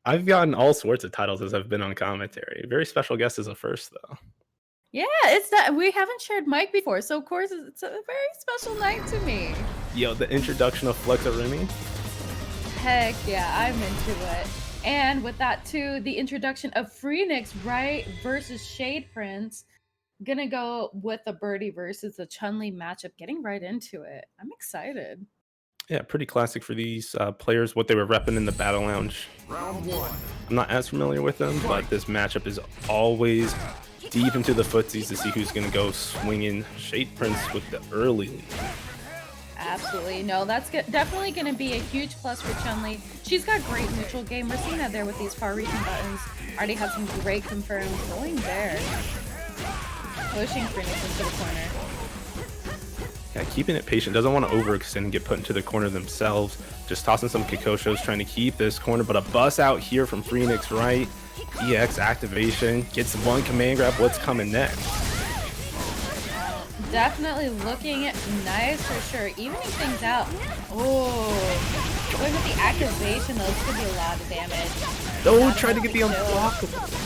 I've gotten all sorts of titles as I've been on commentary. Very special guest is a first, though. Yeah, it's that we haven't shared mic before, so of course it's a very special night to me. Yo, the introduction of Flexarimi. Heck yeah, I'm into it. And with that too, the introduction of Phoenix, right, versus Shade Prince. Gonna go with the Birdie versus the Chun-Li matchup, getting right into it. I'm excited. Yeah, pretty classic for these players, what they were repping in the Battle Lounge. Round one. I'm not as familiar with them, but this matchup is always deep into the footsies to see who's going to go swinging. Shade Prince with the early lead. Absolutely. No, that's definitely going to be a huge plus for Chun-Li. She's got great neutral game. We're seeing that there with these far-reaching buttons. Already have some great confirms going there. Pushing Phoenix into the corner. Yeah, keeping it patient. Doesn't want to overextend and get put into the corner themselves. Just tossing some Kikoshos, trying to keep this corner. But a bust out here from Phoenix, right? EX activation. Gets one command grab. What's coming next? Definitely looking nice for sure. Evening things out. Oh, going with the activation, though, this could be a lot of damage. Oh, tried to get the unblockable.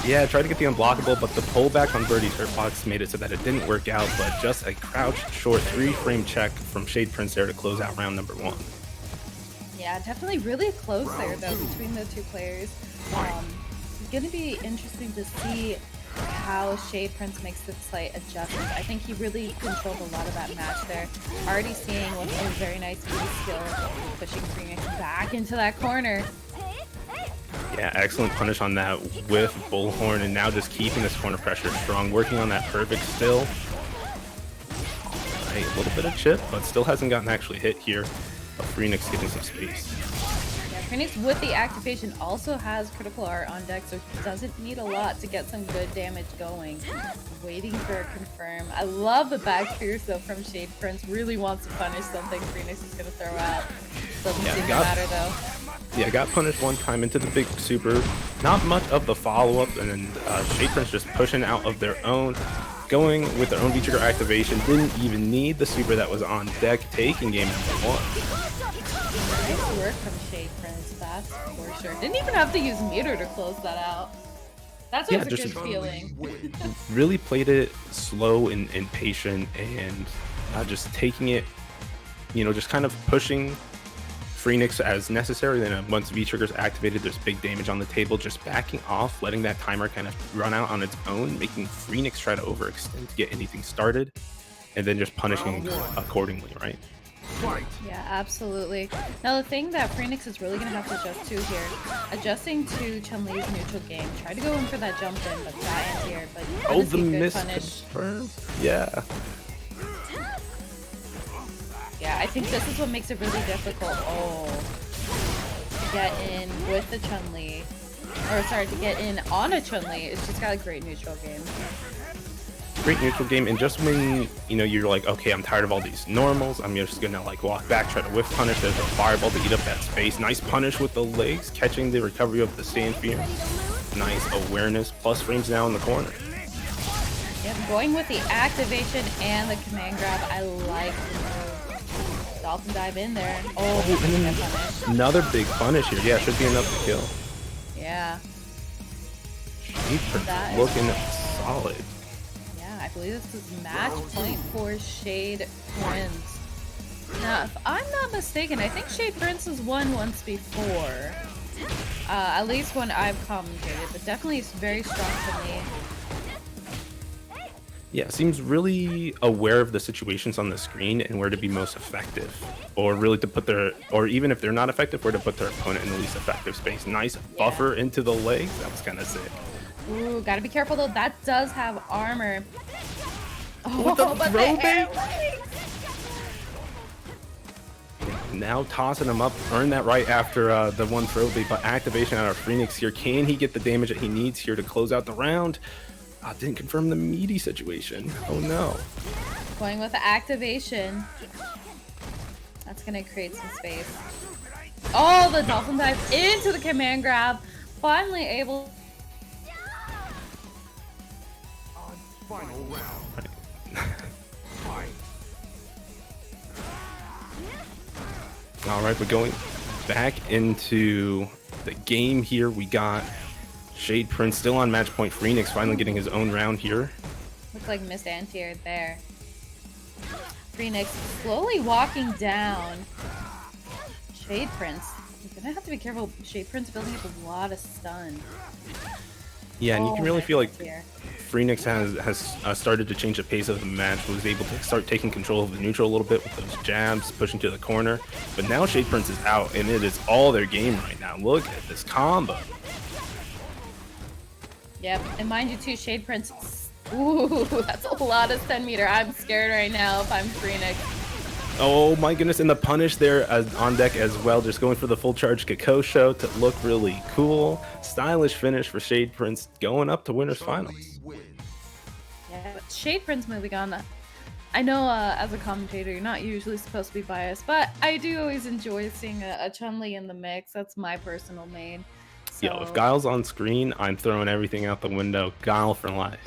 Yeah, tried to get the unblockable, but the pullback on Birdie's Hurtbox made it so that it didn't work out, but just a crouched short 3-frame check from Shade Prince there to close out round number 1. Yeah, definitely really close there, though, between the two players. It's going to be interesting to see how Shade Prince makes the slight adjustments. I think he really controlled a lot of that match there. Already seeing with a very nice E skill, pushing Phoenix back into that corner. Yeah, excellent punish on that with Bullhorn, and now just keeping this corner pressure strong, working on that perfect still. Right, a little bit of chip, but still hasn't gotten actually hit here. But Phoenix getting some space. Yeah, Phoenix with the activation also has critical art on deck, so doesn't need a lot to get some good damage going. Waiting for a confirm. I love the back spears though from Shade Prince. Really wants to punish something Phoenix is gonna throw out. Doesn't seem to matter though. Yeah, got punished one time into the big super. Not much of the follow-up, and then Shade Prince just pushing out of their own, going with their own V-Trigger activation. Didn't even need the super that was on deck, taking game number 1. Nice work from Shade Prince, that's for sure. Didn't even have to use meter to close that out. That's always a good feeling. Really played it slow and patient, and just taking it, you know, just kind of pushing Phoenix as necessary. Then once V-Trigger's activated, there's big damage on the table, just backing off, letting that timer kind of run out on its own, making Phoenix try to overextend to get anything started, and then just punishing accordingly, right? Yeah, absolutely. Now the thing that Phoenix is really going to have to adjust to here, adjusting to Chun-Li's neutral game. Try to go in for that jump in, but that anti-air, but oh, the miss confirmed. Yeah. Yeah, I think this is what makes it really difficult. Oh, to get in with the Chun-Li, or sorry, to get in on a Chun-Li. It's just got a great neutral game. Great neutral game, and just when you know you're like, okay, I'm tired of all these normals, I'm just gonna like walk back, try to whiff punish. There's a fireball to eat up that space. Nice punish with the legs, catching the recovery of the stand fear. Nice awareness, plus frames now in the corner. Yep, going with the activation and the command grab. I like the move. Dolphin dive in there. Oh, and then another big punish here. Yeah, should be enough to kill. Yeah. Looking solid. Yeah, I believe this is match point for Shade Prince. Now, if I'm not mistaken, I think Shade Prince has won once before. At least when I've commentated, but definitely it's very strong for me. Yeah, seems really aware of the situations on the screen and where to be most effective, or really to put their, or even if they're not effective, where to put their opponent in the least effective space. Nice buffer into the legs. That was kind of sick. Ooh, gotta be careful though. That does have armor. Oh, with the throw bait? Now tossing him up, earned that right after the one throw bait, but activation out of Phoenix here. Can he get the damage that he needs here to close out the round? Didn't confirm the meaty situation. Oh no. Going with the activation. That's gonna create some space. Oh, the dolphin dive into the command grab. Finally able. Final round. All right, we're going back into the game here. We got Shade Prince still on match point. Phoenix finally getting his own round here. Looks like missed anti-air there. Phoenix slowly walking down. Shade Prince. You're gonna have to be careful. Shade Prince building up a lot of stun. Yeah, and you can really feel like here. Phoenix has started to change the pace of the match, was able to start taking control of the neutral a little bit with those jabs, pushing to the corner. But now Shade Prince is out, and it is all their game right now. Look at this combo. Yep, and mind you too, Shade Prince. Ooh, that's a lot of 10 meter. I'm scared right now if I'm Phoenix. Oh my goodness, and the punish there on deck as well, just going for the full charge Kakosho to look really cool. Stylish finish for Shade Prince, going up to winners finals. Yeah, but Shade Prince moving on. I know as a commentator, you're not usually supposed to be biased, but I do always enjoy seeing a Chun-Li in the mix. That's my personal main. So... Yo, if Guile's on screen, I'm throwing everything out the window. Guile for life.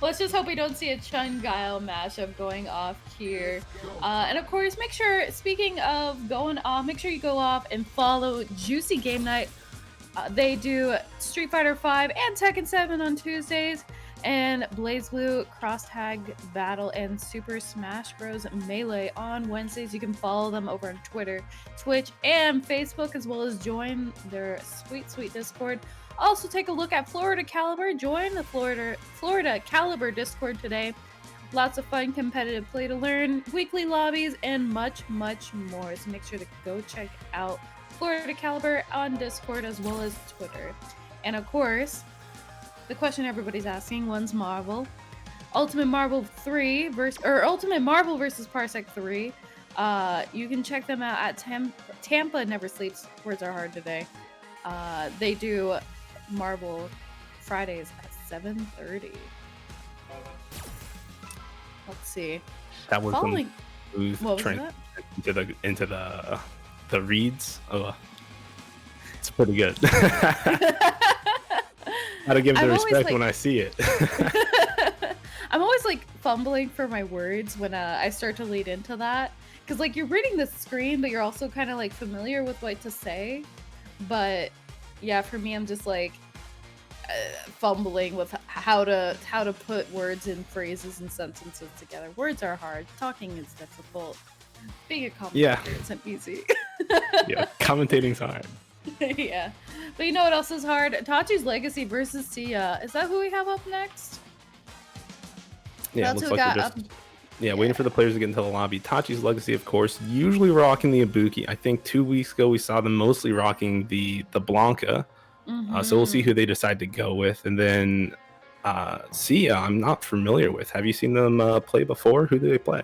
Let's just hope we don't see a Chun Guile mashup going off here. And of course, make sure, speaking of going off, make sure you go off and follow Juicy Game Night. They do Street Fighter V and Tekken 7 on Tuesdays, and BlazBlue Cross Tag Battle and Super Smash Bros. Melee on Wednesdays. You can follow them over on Twitter, Twitch, and Facebook, as well as join their sweet Discord. Also, take a look at Florida Caliber. Join the Florida Caliber Discord today. Lots of fun, competitive play to learn, weekly lobbies, and much more. So make sure to go check out Florida Caliber on Discord as well as Twitter. And of course, the question everybody's asking: when's Marvel? Ultimate Marvel 3 versus Ultimate Marvel versus Parsec 3. You can check them out at Tampa Never Sleeps. Words are hard today. They do Marvel Fridays at 7:30. Let's see. That was Following... smooth What was that? into the reads. Oh, it's pretty good. Gotta give the respect when I see it. I'm always like fumbling for my words when I start to lead into that, because like you're reading the screen, but you're also kind of like familiar with what to say. But yeah, for me, I'm just like fumbling with how to put words in phrases and sentences together. Words are hard. Talking is difficult. Being a commentator isn't easy. Yeah, commentating's hard. Yeah, but you know what else is hard? Tachi's Legacy versus Sia. Is that who we have up next? Yeah, looks like we're just waiting for the players to get into the lobby. Tachi's Legacy, of course, usually rocking the Ibuki. I think 2 weeks ago we saw them mostly rocking the Blanca. So we'll see who they decide to go with. And then Sia, I'm not familiar with. Have you seen them play before? Who do they play?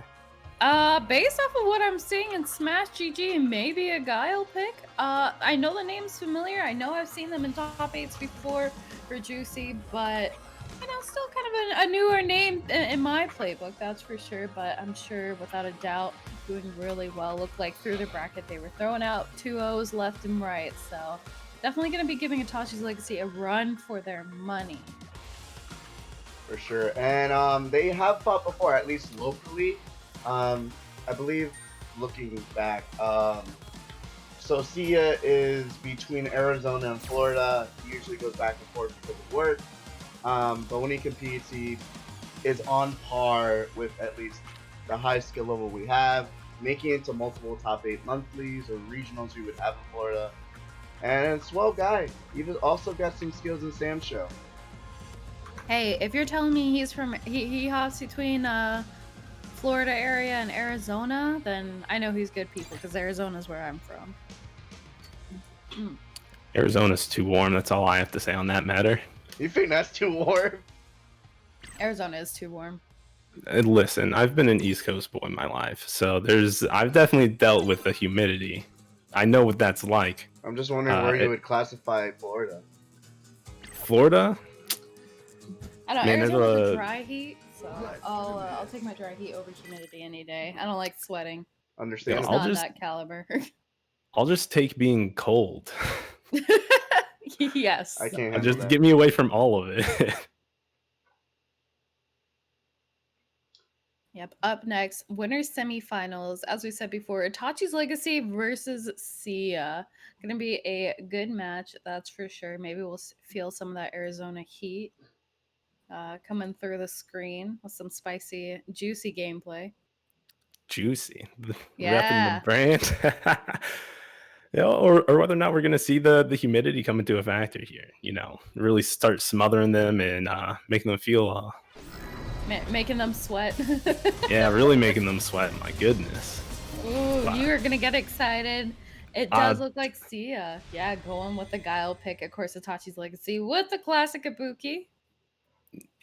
Based off of what I'm seeing in Smash GG, maybe a Guile pick. I know the name's familiar. I know I've seen them in top 8s before for Juicy, but you know, still kind of a newer name in my playbook, that's for sure. But I'm sure, without a doubt, doing really well. Looked like through the bracket they were throwing out 2-0s left and right. So definitely going to be giving Itachi's Legacy a run for their money. For sure. And they have fought before, at least locally. I believe, looking back, so Sia is between Arizona and Florida. He usually goes back and forth because of work. But when he competes, he is on par with at least the high skill level we have, making it to multiple top 8 monthlies or regionals we would have in Florida. And it's a swell guy. He's also got some skills in Sam Show. Hey, if you're telling me he's from he hops between Florida area and Arizona, then I know he's good people, because Arizona's where I'm from. Arizona's too warm. That's all I have to say on that matter. You think that's too warm? Arizona is too warm. Listen, I've been an East Coast boy my life, so I've definitely dealt with the humidity. I know what that's like. I'm just wondering where you would classify Florida. Florida? I don't know. Arizona's a dry heat, so I'll take my dry heat over humidity any day. I don't like sweating. Understand? It's not that caliber. I'll just take being cold. Yes. I can't. Just get me away from all of it. Yep. Up next, winners semifinals. As we said before, Itachi's Legacy versus Sia. Gonna be a good match, that's for sure. Maybe we'll feel some of that Arizona heat coming through the screen with some spicy, juicy gameplay. Juicy. Repping Yeah. the brand. Yeah, or whether or not we're going to see the humidity come into a factor here, you know, really start smothering them and making them feel Making them sweat. yeah, really making them sweat. My goodness. Ooh, Wow. you are gonna get excited. It does look like Sia. Yeah, going with the Guile pick. Of course, Itachi's Legacy with the classic Ibuki.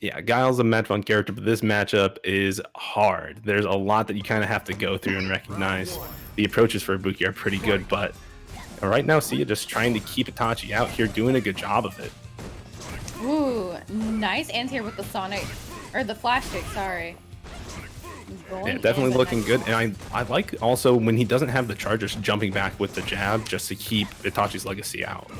Yeah, Guile's a match fun character, but this matchup is hard. There's a lot that you kind of have to go through and recognize. The approaches for Ibuki are pretty good, but right now, Sia just trying to keep Itachi out here, doing a good job of it. Ooh, nice anti-air with the Sonic, or the Flash kick, sorry. Yeah, definitely looking good. And I like also when he doesn't have the charge, just jumping back with the jab just to keep Itachi's Legacy out.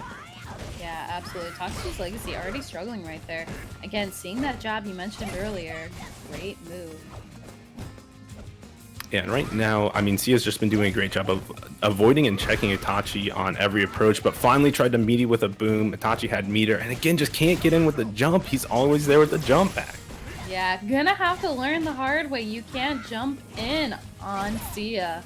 Yeah, absolutely. Itachi's Legacy already struggling right there. Again, seeing that jab you mentioned earlier, great move. Yeah, and right now, I mean, Sia's just been doing a great job of avoiding and checking Itachi on every approach, but finally tried to meet with a boom. Itachi had meter, and again, just can't get in with the jump. He's always there with the jump back. Yeah, gonna have to learn the hard way. You can't jump in on Sia.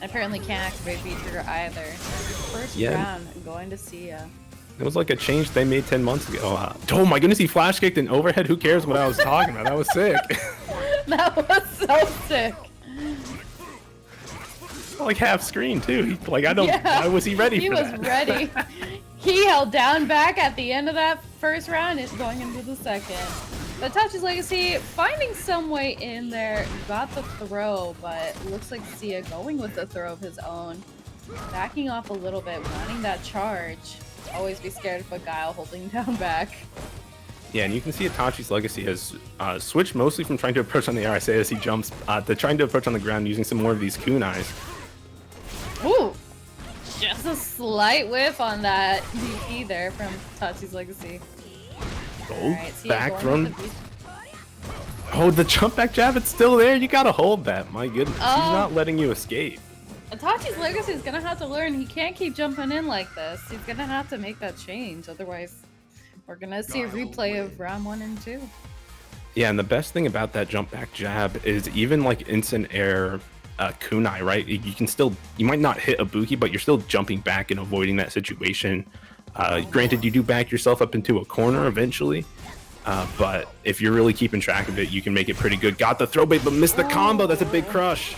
Apparently can't activate V-Trigger either. First round going to Sia. It was like a change they made 10 months ago. Oh my goodness, he flash kicked an overhead. Who cares what I was talking about? That was sick. That was so sick. Like half screen too. Like I don't. Yeah, why was he ready? He for was that? ready. He held down back at the end of that first round. It's going into the second. But Itachi's Legacy finding some way in there. Got the throw, but looks like Sia going with the throw of his own. Backing off a little bit, wanting that charge. Always be scared of a Guile holding down back. Yeah, and you can see Itachi's Legacy has switched mostly from trying to approach on the air, I say as he jumps, to trying to approach on the ground using some more of these kunais. Ooh! Just a slight whiff on that DP there from Itachi's Legacy. Alright, Sia Back going thrown. with the Oh, the jump back jab, it's still there. You gotta hold that. My goodness. He's not letting you escape. Itachi's Legacy is gonna have to learn he can't keep jumping in like this. He's gonna have to make that change, otherwise we're gonna see a replay of round 1 and 2. Yeah, and the best thing about that jump back jab is even like instant air kunai, right? You can still, you might not hit Ibuki, but you're still jumping back and avoiding that situation. Granted, you do back yourself up into a corner eventually, but if you're really keeping track of it, you can make it pretty good. Got the throw bait, but missed the combo. That's a big crush.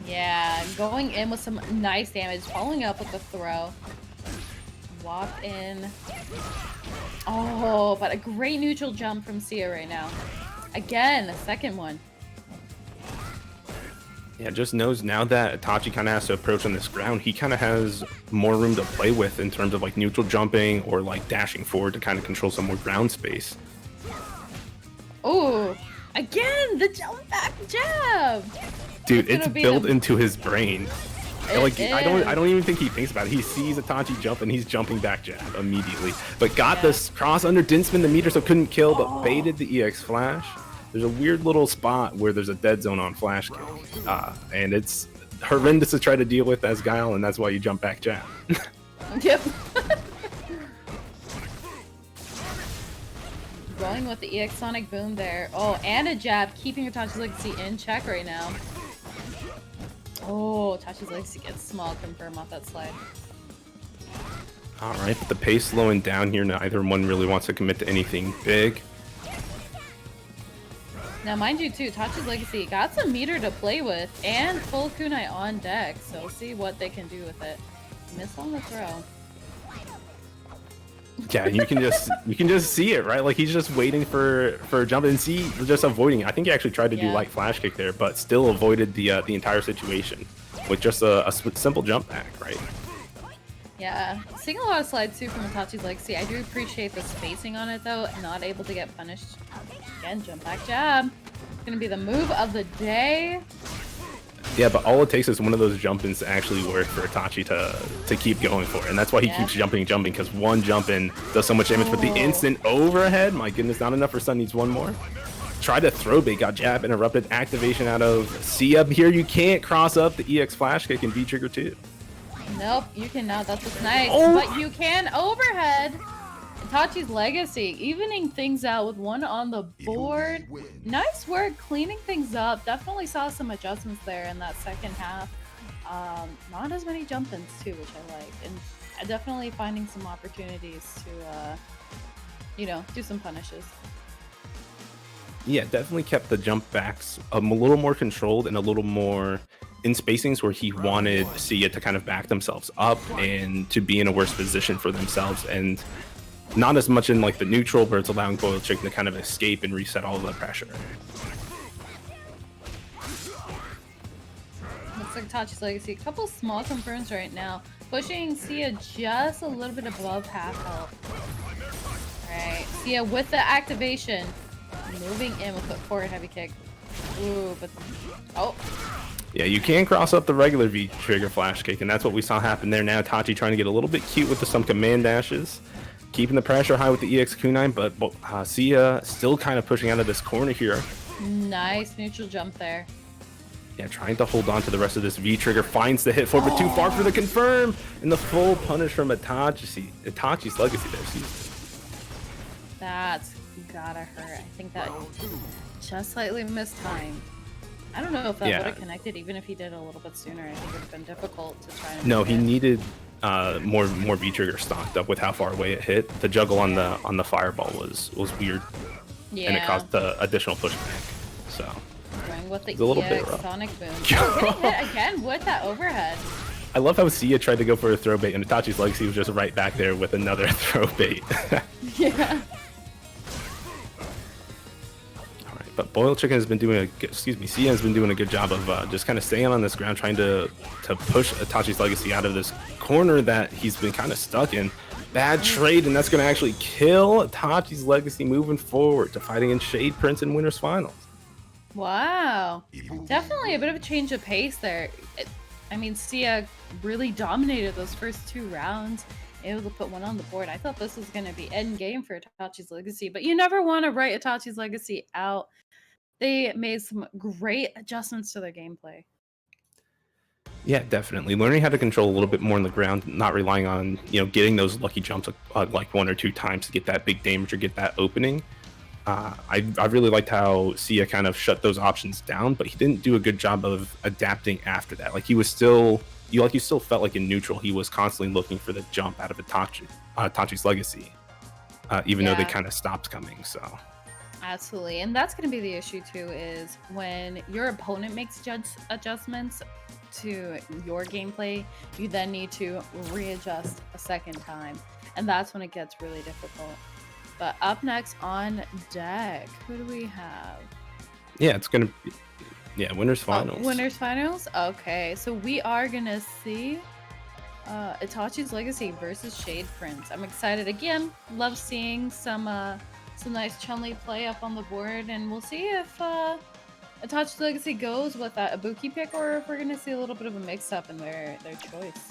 Yeah, going in with some nice damage, following up with the throw. Walked in. Oh, but a great neutral jump from Sia right now. Again, a second one. Yeah, just knows now that Itachi kind of has to approach on this ground, he kind of has more room to play with in terms of like neutral jumping or like dashing forward to kind of control some more ground space. Oh, again, the jump back jab. Dude, it's built into his brain. Like I don't even think he thinks about it. He sees Itachi jump and he's jumping back jab immediately. But got this cross under, didn't spin the meter, so couldn't kill, but baited the EX flash. There's a weird little spot where there's a dead zone on flash kick, and it's horrendous to try to deal with as Guile, and that's why you jump back jab. Yep. Going with the EX Sonic Boom there. Oh, and a jab, keeping Itachi's Legacy in check right now. Oh, Itachi's Legacy gets small confirm off that slide. Alright, but the pace slowing down here, neither one really wants to commit to anything big. Now, mind you, too, Itachi's Legacy got some meter to play with and full kunai on deck, so see what they can do with it. Miss on the throw. Yeah, you can just see it, right? Like he's just waiting for a jump and see, just avoiding it. I think he actually tried to do light flash kick there, but still avoided the entire situation with just a simple jump back, right? Yeah, seeing a lot of slides too from Itachi's Legacy. I do appreciate the spacing on it though, not able to get punished. Again, jump back jab. It's gonna be the move of the day. Yeah, but all it takes is one of those jump-ins to actually work for Itachi to keep going for it. And that's why he keeps jumping, because one jump in does so much damage. But the instant overhead, my goodness, not enough for Sun, needs one more. tried to throw bait, got jab interrupted. Activation out of Sia. Here you can't cross up the EX flash kick and V trigger too. Nope, you cannot. That's what's nice. Oh. But you can overhead. Itachi's Legacy, evening things out with one on the board. Nice work cleaning things up. Definitely saw some adjustments there in that second half. Not as many jump ins too, which I like. And definitely finding some opportunities to, you know, do some punishes. Yeah, definitely kept the jump backs a little more controlled and a little more in spacings where he wanted Sia to kind of back themselves up and to be in a worse position for themselves, and not as much in like the neutral where it's allowing Boiled Chicken to kind of escape and reset all of the pressure. Looks like Itachi's Legacy. A couple small confirms right now. Pushing Sia just a little bit above half health. Alright, Sia with the activation. Moving in with the forward heavy kick. Ooh, but... Oh. Yeah, you can cross up the regular V trigger flash kick, and that's what we saw happen there. Now Itachi trying to get a little bit cute with some command dashes. Keeping the pressure high with the EX Kunai, but Sia still kind of pushing out of this corner here. Nice neutral jump there. Yeah, trying to hold on to the rest of this V trigger. Finds the hit for, but too far for the confirm. And the full punish from Itachi's Legacy there. That's gotta hurt. I think that just slightly mistimed. I don't know if that would have connected even if he did a little bit sooner. I think it would have been difficult to try and No, he needed more V trigger stocked up with how far away it hit. The juggle on the fireball was weird. Yeah. And it caused the additional pushback. So going with the a little bit EX rough. Sonic Boom. Oh, getting hit again with that overhead. I love how Sia tried to go for a throw bait and Itachi's Legacy was just right back there with another throw bait. Yeah. But Boiled Chicken has been doing Sia has been doing a good job of just kind of staying on this ground, trying to push Itachi's Legacy out of this corner that he's been kind of stuck in. Bad trade, and that's going to actually kill Itachi's Legacy moving forward to fighting in Shade Prince in Winners Finals. Wow. Definitely a bit of a change of pace there. I mean, Sia really dominated those first two rounds, able to put one on the board. I thought this was going to be end game for Itachi's Legacy, but you never want to write Itachi's Legacy out. They made some great adjustments to their gameplay. Yeah, definitely. Learning how to control a little bit more on the ground, not relying on, getting those lucky jumps like one or two times to get that big damage or get that opening. I really liked how Sia kind of shut those options down, but he didn't do a good job of adapting after that. Like he was still, you still felt like in neutral, he was constantly looking for the jump out of Itachi's Legacy, even though they kind of stopped coming. So. Absolutely, and that's going to be the issue too, is when your opponent makes adjustments to your gameplay, you then need to readjust a second time, and that's when it gets really difficult. But up next on deck, who do we have? Yeah, it's going to be Winners Finals. Winners Finals? Okay, so we are going to see Itachi's Legacy versus Shade Prince. I'm excited again. Love seeing some nice Chun-Li play up on the board, and we'll see if Itachi's Legacy goes with that Ibuki pick, or if we're going to see a little bit of a mix-up in their choice.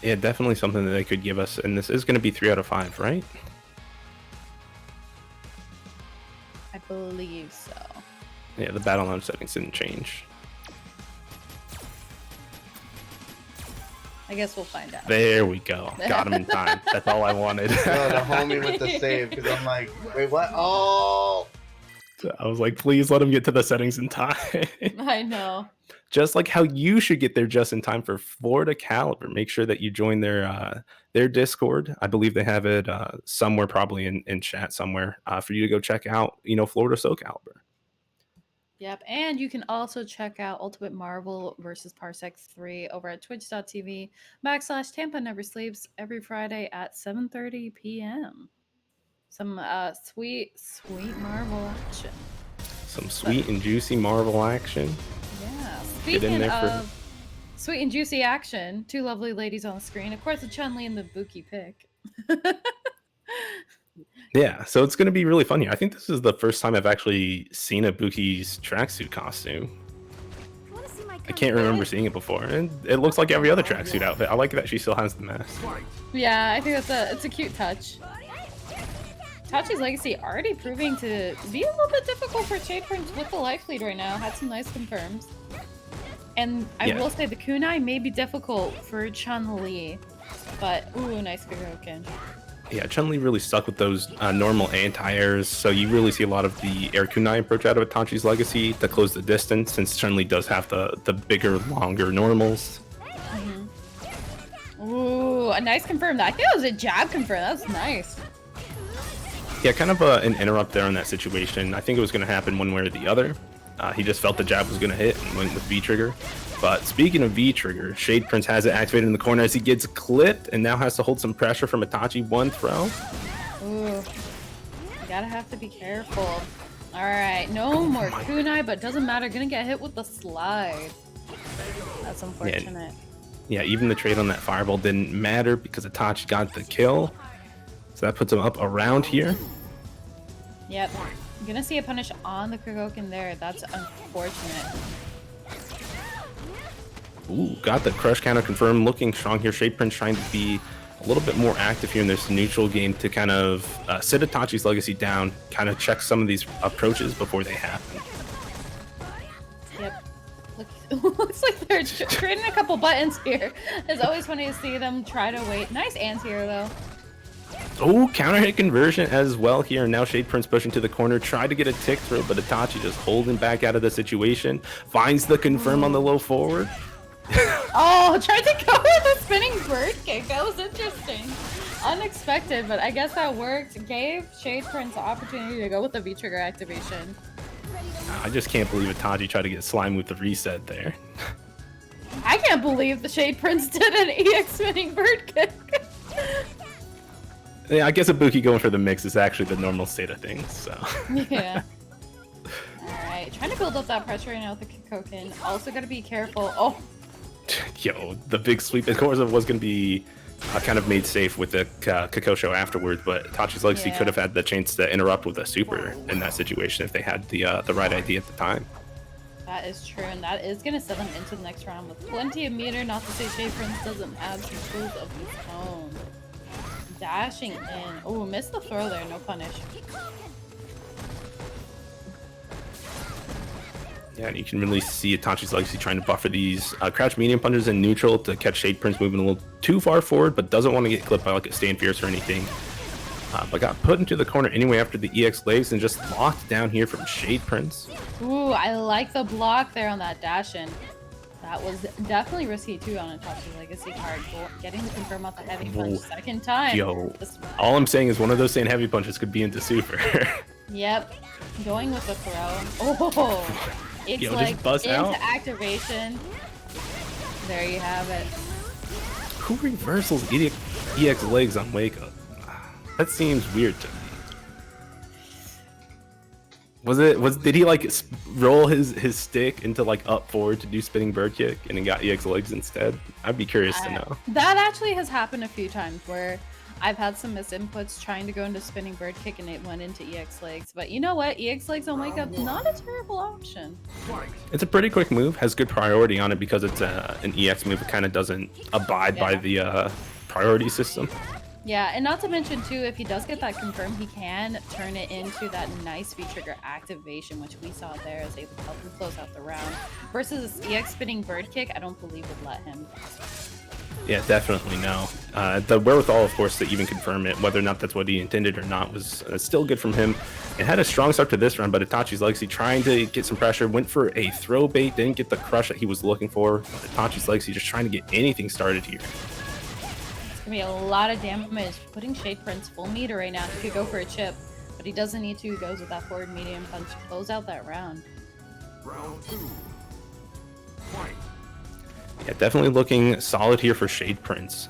Yeah, definitely something that they could give us, and this is going to be 3 out of 5, right? I believe so. Yeah, the battle mode settings didn't change. I guess we'll find out. There we go. Got him in time. That's all I wanted. No, the homie with the save, because I'm like, wait, what? Oh! I was like, please let him get to the settings in time. I know. Just like how you should get there just in time for Florida Caliber. Make sure that you join their Discord. I believe they have it somewhere, probably in chat somewhere, for you to go check out, Florida SoCaliber. Yep, and you can also check out Ultimate Marvel versus Parsec 3 over at twitch.tv/Tampa Never Sleeps every Friday at 7:30 p.m. Some sweet Marvel action. Some sweet and juicy Marvel action. Yeah, Get in speaking there of sweet and juicy action, two lovely ladies on the screen. Of course, the Chun-Li and the Ibuki pick. Yeah, so it's going to be really fun here. I think this is the first time I've actually seen Ibuki's tracksuit costume. I can't remember seeing it before, and it looks like every other tracksuit outfit. I like that she still has the mask. Yeah, I think it's a cute touch. Itachi's Legacy already proving to be a little bit difficult for Shade Prince with the life lead right now. Had some nice confirms. And I Yeah. will say the kunai may be difficult for Chun-Li. But, ooh, nice Kugoken. Yeah, Chun-Li really stuck with those normal anti-airs, so you really see a lot of the air kunai approach out of Itachi's Legacy to close the distance, since Chun-Li does have the bigger, longer normals. Ooh, a nice confirm. I think that was a jab confirm. That was nice. Yeah, kind of an interrupt there in that situation. I think it was going to happen one way or the other. He just felt the jab was going to hit and went with V-Trigger. But speaking of V-Trigger, Shade Prince has it activated in the corner as he gets clipped and now has to hold some pressure from Itachi. One throw. Ooh. You gotta have to be careful. Alright, no more kunai, but doesn't matter. Gonna get hit with the slide. That's unfortunate. Yeah, even the trade on that fireball didn't matter because Itachi got the kill. So that puts him up around here. Yep. I'm gonna see a punish on the Kugoken there. That's unfortunate. Ooh, got the crush counter confirmed. Looking strong here. Shade Prince trying to be a little bit more active here in this neutral game to kind of sit Itachi's Legacy down, kind of check some of these approaches before they happen. Yep. Looks like they're trading a couple buttons here. It's always funny to see them try to wait. Nice anti-air though. Oh, counter hit conversion as well here. Now Shade Prince pushing to the corner, tried to get a tick through, but Itachi just holding back out of the situation. Finds the confirm on the low forward. Oh, tried to go with a spinning bird kick. That was interesting. Unexpected, but I guess that worked. Gave Shade Prince the opportunity to go with the V-Trigger activation. I just can't believe Itachi tried to get slime with the reset there. I can't believe the Shade Prince did an EX spinning bird kick. Yeah, I guess Ibuki going for the mix is actually the normal state of things, so. Yeah. Alright, trying to build up that pressure right now with the Kugoken. Also gotta be careful. Oh, Yo, the big sweep. Of course, it was going to be kind of made safe with the Kakosho afterwards, but Itachi's Legacy Yeah. could have had the chance to interrupt with a super in that situation if they had the right idea at the time. that is true, and that is gonna set them into the next round with plenty of meter. Not to say Shade Prince doesn't have some tools of his own. Dashing in. Oh, missed the throw there. No punish. Yeah, and you can really see Itachi's Legacy trying to buffer these crouch medium punches in neutral to catch Shade Prince moving a little too far forward, but doesn't want to get clipped by like a Stand Fierce or anything. But got put into the corner anyway after the EX legs and just locked down here from Shade Prince. Ooh, I like the block there on that dash in. That was definitely risky too on Itachi's Legacy card. Getting the confirm off the heavy punch Whoa. second time. Yo, Just- all I'm saying is one of those sand heavy punches could be into super. Yep. Going with the throw. Oh, it's Yo, just like buzz into out. activation. There you have it. Who reversals EX legs on Wake Up? That seems weird to me. Did he like roll his stick into like up forward to do spinning bird kick and then got EX legs instead? I'd be curious to know. That actually has happened a few times where I've had some misinputs trying to go into spinning bird kick and it went into EX legs. But you know what? EX legs on Wake Up, not a terrible option. It's a pretty quick move, has good priority on it because it's an EX move. It kind of doesn't abide by the priority system. Yeah, and not to mention too, if he does get that confirmed, he can turn it into that nice V-Trigger activation, which we saw there as able to help him close out the round. Versus this EX spinning bird kick, I don't believe would let him. Yeah, definitely no. The wherewithal, of course, to even confirm it, whether or not that's what he intended or not, was still good from him. It had a strong start to this round, but Itachi's Legacy trying to get some pressure, went for a throw bait, didn't get the crush that he was looking for. Itachi's Legacy just trying to get anything started here. It's gonna be a lot of damage. Putting Shade Prince full meter right now. He could go for a chip, but he doesn't need to. He goes with that forward medium punch. Close out that round. Round 2. Fight. Yeah, definitely looking solid here for Shade Prince.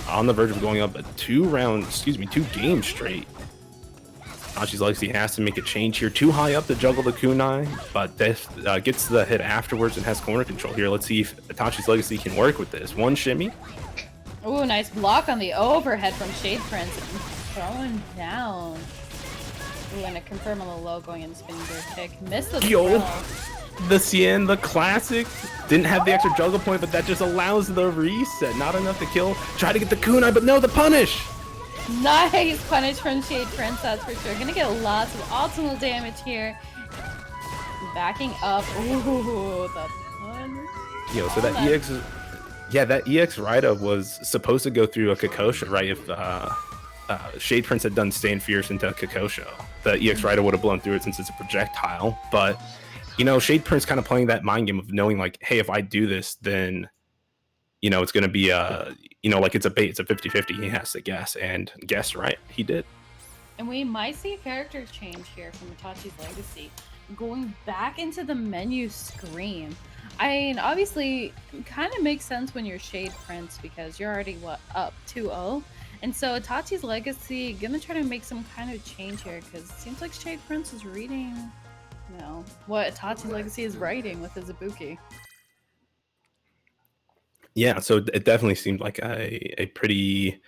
On the verge of going up a two game straight. Itachi's Legacy has to make a change here. Too high up to juggle the kunai, but Death gets the hit afterwards and has corner control here. Let's see if Itachi's Legacy can work with this. One shimmy. Ooh, nice block on the overhead from Shade Prince. Throwing down. Ooh, and a confirm on the low going in spinning bird kick. Missed the Yo. throw. The Cien, the classic, didn't have the extra juggle point, but that just allows the reset. Not enough to kill. Try to get the kunai, but no, the punish. Nice punish from Shade Prince, that's for sure. Gonna get lots of optimal damage here. Backing up. Ooh, the punch. Yo, so that EX, yeah, that EX Rida was supposed to go through a Kakosha, right? If Shade Prince had done Stand Fierce into Kakosha, the EX Rida would have blown through it since it's a projectile. But you know, Shade Prince kind of playing that mind game of knowing like, hey, if I do this, then you know it's gonna be you know, like it's a bait, it's a 50-50. He has to guess, and guess right, he did. And we might see a character change here from Itachi's Legacy, going back into the menu screen. I mean, obviously, kind of makes sense when you're Shade Prince because you're already, what, up 2-0? And so Itachi's Legacy gonna try to make some kind of change here because it seems like Shade Prince is reading, you know, what Itachi's Legacy is writing with his Ibuki. Yeah, so it definitely seemed like a pretty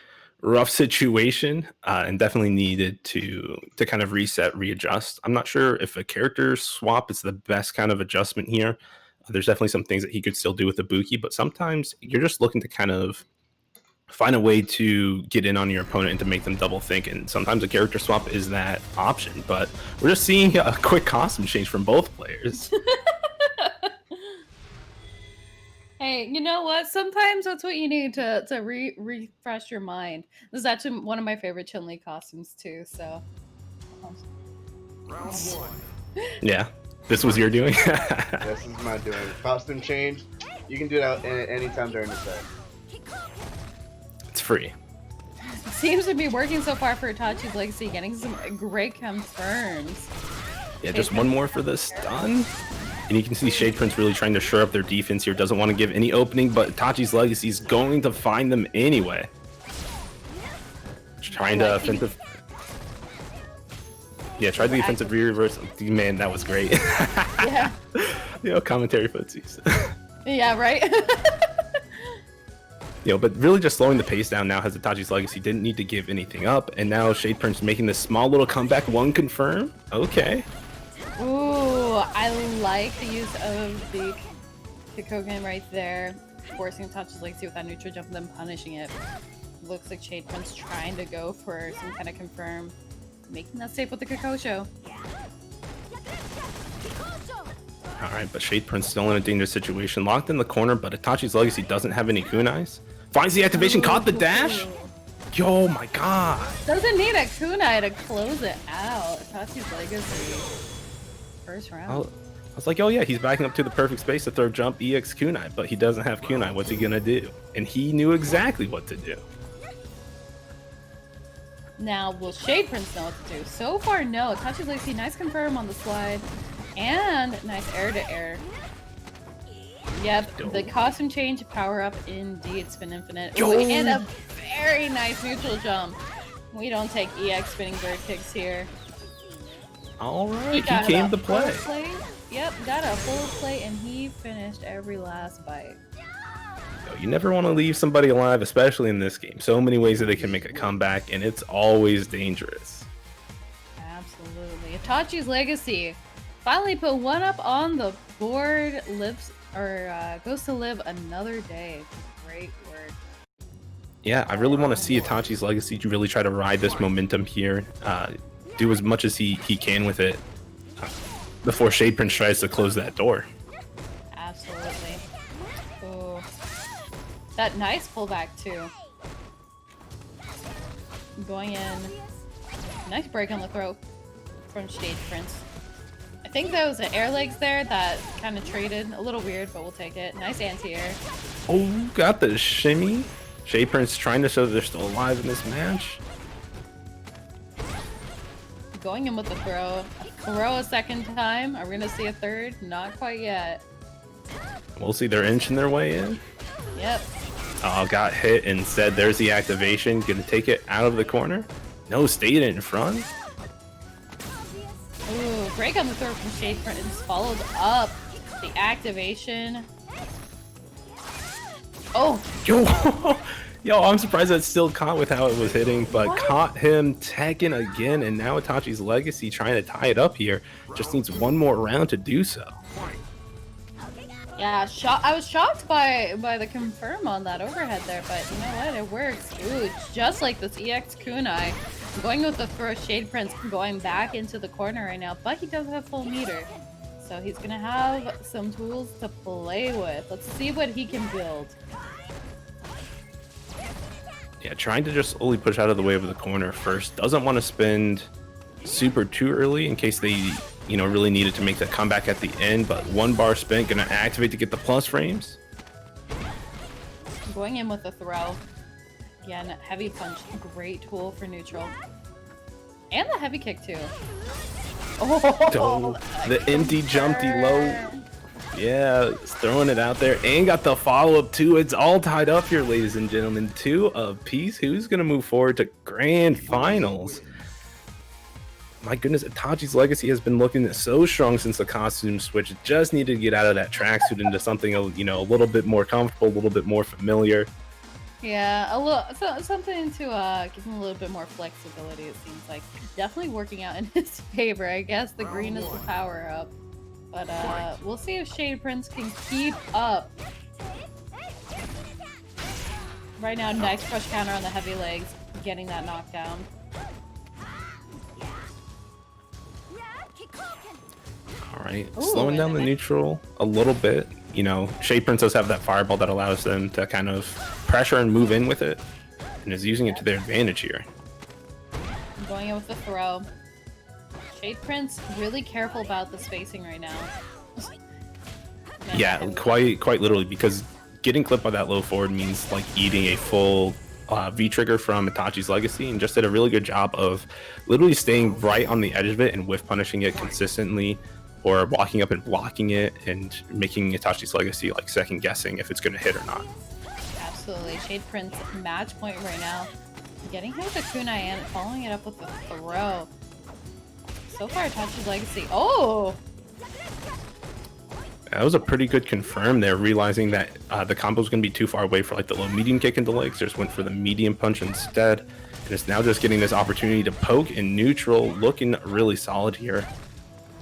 rough situation, and definitely needed to kind of reset, readjust. I'm not sure if a character swap is the best kind of adjustment here. There's definitely some things that he could still do with Ibuki, but sometimes you're just looking to kind of find a way to get in on your opponent and to make them double think, and sometimes a character swap is that option. But we're just seeing a quick costume change from both players. Hey, you know what? Sometimes that's what you need to refresh your mind. This is actually one of my favorite Chun-Li costumes too, so. Round one. Yeah, this was your doing. This is my doing. Costume change. You can do that anytime during the set. It's free. Seems to be working so far for Itachi's Legacy, getting some great confirms. Yeah, just one more for the stun. And you can see Shade Prince really trying to shore up their defense here. Doesn't want to give any opening, but Itachi's Legacy is going to find them anyway. Trying to offensive. Yeah, tried the offensive reverse. Man, that was great. Yeah. You know, commentary footsies. Yeah, right? You know, but really just slowing the pace down now has Itachi's Legacy. Didn't need to give anything up. And now Shade Prince making this small little comeback. One confirm. Okay. Ooh, I like the use of the Kikogen right there, forcing Itachi's Legacy with that neutral jump and then punishing it. Looks like Shade Prince trying to go for some kind of confirm, making that safe with the Kakosho. Alright, but Shade Prince still in a dangerous situation. Locked in the corner, but Itachi's Legacy doesn't have any kunais. Finds the activation, caught the dash! Yo, my god! Doesn't need a kunai to close it out. Itachi's Legacy. First round. I was like, oh yeah, he's backing up to the perfect space to throw jump EX kunai, but he doesn't have kunai. What's he gonna do? And he knew exactly what to do. Now, will Shade Prince know what to do? So far, no. Itachi's Legacy, nice confirm on the slide. And nice air to air. Yep, the costume change, power up, indeed, spin infinite. Ooh, and a very nice neutral jump. We don't take EX spinning bird kicks here. Alright, he came to play. Yep, got a full play, and he finished every last bite. You never want to leave somebody alive, especially in this game. So many ways that they can make a comeback, and it's always dangerous. Absolutely. Itachi's Legacy finally put one up on the board. Goes to live another day. Great work. Yeah, I really want to see Itachi's Legacy really try to ride this momentum here. Do as much as he can with it before Shade Prince tries to close that door. Absolutely. Ooh. That nice pullback too. Going in. Nice break on the throat from Shade Prince. I think that was the air legs there that kind of traded. A little weird, but we'll take it. Nice anti-air. Oh, got the shimmy. Shade Prince trying to show that they're still alive in this match. Going in with the throw. Throw a second time. Are we gonna see a third? Not quite yet. We'll see. They're inching their way in. Yep. Oh, got hit instead. There's the activation. Gonna take it out of the corner. No, stayed in front. Ooh, break on the throw from Shade Prince. Followed up the activation. Oh! Yo, I'm surprised that's still caught with how it was hitting, but caught him tagging again, and now Itachi's Legacy trying to tie it up here. Just needs one more round to do so. Yeah, I was shocked by the confirm on that overhead there, but you know what? It works. Ooh, just like this EX Kunai. Going with the throw, Shade Prince going back into the corner right now, but he does have full meter. So he's gonna have some tools to play with. Let's see what he can build. Yeah, trying to just slowly push out of the way of the corner first. Doesn't want to spend super too early in case they, you know, really needed to make that comeback at the end. But 1 bar spent, gonna activate to get the plus frames. Going in with the throw. Again, heavy punch, great tool for neutral. And the heavy kick too. Oh, the empty jumpy low. Yeah, throwing it out there and got the follow-up too. It's all tied up here, ladies and gentlemen. 2 apiece. Who's gonna move forward to grand finals? My goodness, Itachi's Legacy has been looking so strong since the costume switch. It just needed to get out of that tracksuit into something, you know, a little bit more comfortable, a little bit more familiar. Yeah, something to give him a little bit more flexibility. It seems like definitely working out in his favor. I guess the green is the power up, but we'll see if Shade Prince can keep up. Right now, nice crush counter on the heavy legs, getting that knockdown. All right, Ooh, slowing down the neutral a little bit. You know, Shade Prince does have that fireball that allows them to kind of pressure and move in with it, and is using it to their advantage here. I'm going in with the throw. Shade Prince really careful about the spacing right now. Yeah, quite literally, because getting clipped by that low forward means like eating a full V trigger from Itachi's Legacy, and just did a really good job of literally staying right on the edge of it and whiff punishing it consistently, or walking up and blocking it and making Itachi's Legacy like second guessing if it's going to hit or not. Absolutely. Shade Prince match point right now. Getting hit with a kunai and following it up with a throw. So far, Itachi's Legacy. Oh! That was a pretty good confirm there, realizing that the combo was going to be too far away for like the low medium kick into legs. Just went for the medium punch instead. And is now just getting this opportunity to poke in neutral, looking really solid here.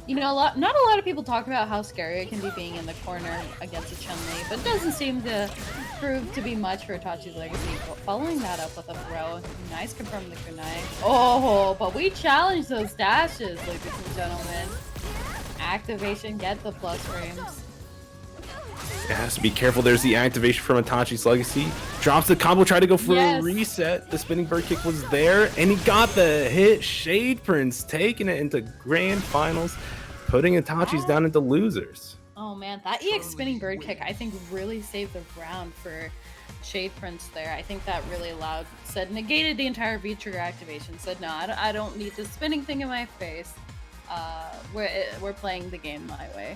You know, not a lot of people talk about how scary it can be being in the corner against a Chun-Li, but it doesn't seem to prove to be much for Itachi's Legacy. Following that up with a throw. Nice confirm the kunai. Oh, but we challenge those dashes, ladies and gentlemen. Activation, get the plus frames. It has to be careful. There's the activation from Itachi's Legacy. Drops the combo, try to go for a reset. The spinning bird kick was there, and he got the hit. Shade Prince taking it into grand finals, putting Itachi's down into losers. Oh man, that EX spinning bird kick I think really saved the round for Shade Prince there. I think that really negated the entire V-trigger activation. Said no, I don't need this spinning thing in my face. We're playing the game my way.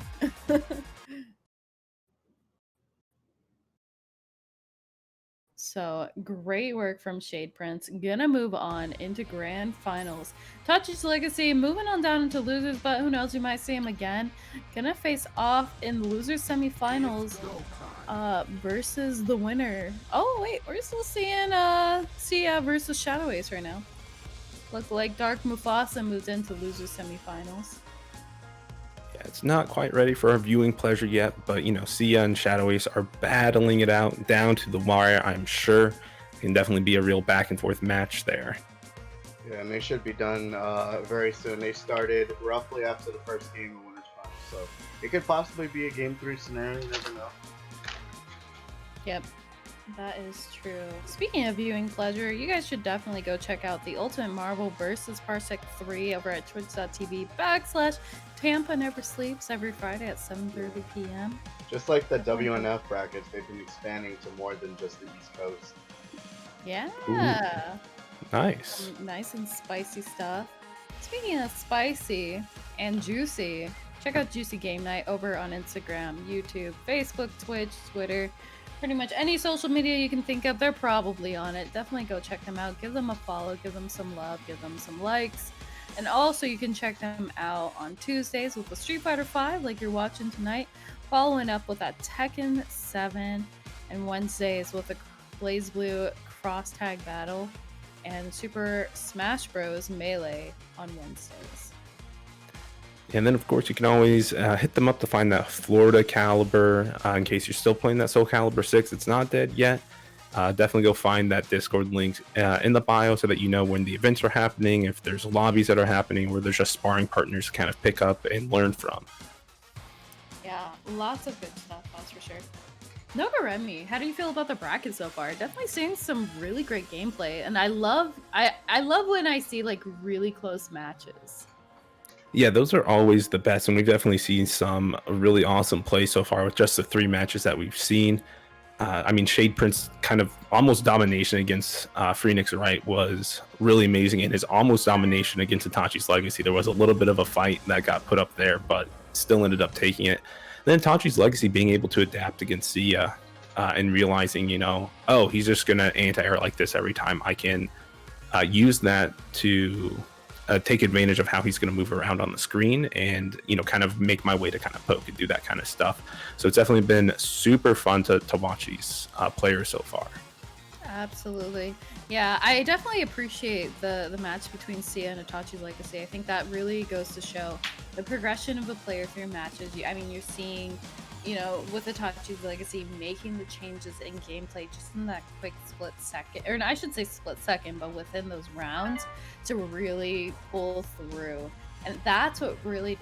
So great work from Shade Prince. Gonna move on into grand finals. Itachi's Legacy moving on down into losers, but who knows, we might see him again. Gonna face off in the losers semifinals versus the winner. Oh wait, we're still seeing Sia versus Shadow Ace right now. Look like Dark Mufasa moved into losers semifinals. Yeah, it's not quite ready for our viewing pleasure yet, but you know, Sia and Shadow Ace are battling it out down to the wire. I'm sure it can definitely be a real back and forth match there. Yeah, and they should be done very soon. They started roughly after the first game of Winners Finals, so it could possibly be a Game 3 scenario. You never know. Yep, that is true. Speaking of viewing pleasure, you guys should definitely go check out the Ultimate Marvel vs. Parsec 3 over at twitch.tv/Tampa Never Sleeps every Friday at 7:30 p.m. Just like the WNF brackets, they've been expanding to more than just the East Coast. Yeah. Ooh. Nice. Nice and spicy stuff. Speaking of spicy and juicy, check out Juicy Game Night over on Instagram, YouTube, Facebook, Twitch, Twitter. Pretty much any social media you can think of, they're probably on it. Definitely go check them out. Give them a follow. Give them some love. Give them some likes. And also, you can check them out on Tuesdays with the Street Fighter V, like you're watching tonight, following up with that Tekken 7, and Wednesdays with the BlazBlue Cross Tag Battle, and Super Smash Bros. Melee on Wednesdays. And then, of course, you can always hit them up to find that Florida caliber in case you're still playing that Soul Calibur 6. It's not dead yet. Definitely go find that Discord link in the bio so that you know when the events are happening, if there's lobbies that are happening, where there's just sparring partners to kind of pick up and learn from. Yeah, lots of good stuff, that's for sure. Nogaremi, how do you feel about the bracket so far? Definitely seeing some really great gameplay, and I love when I see like really close matches. Yeah, those are always the best, and we've definitely seen some really awesome play so far with just the 3 matches that we've seen. I mean, Shade Prince kind of almost domination against Phoenix Wright was really amazing, and his almost domination against Itachi's Legacy. There was a little bit of a fight that got put up there, but still ended up taking it. Then Itachi's Legacy being able to adapt against Sia and realizing, you know, oh, he's just going to anti-air like this every time. I can use that to take advantage of how he's going to move around on the screen and, you know, kind of make my way to kind of poke and do that kind of stuff. So it's definitely been super fun to watch these players so far. Absolutely. Yeah, I definitely appreciate the match between Sia and Itachi's Legacy. I think that really goes to show the progression of a player through matches. I mean, you're seeing, you know, with Itachi's Legacy making the changes in gameplay just in that quick split second, or I should say split second, but within those rounds to really pull through. And that's what really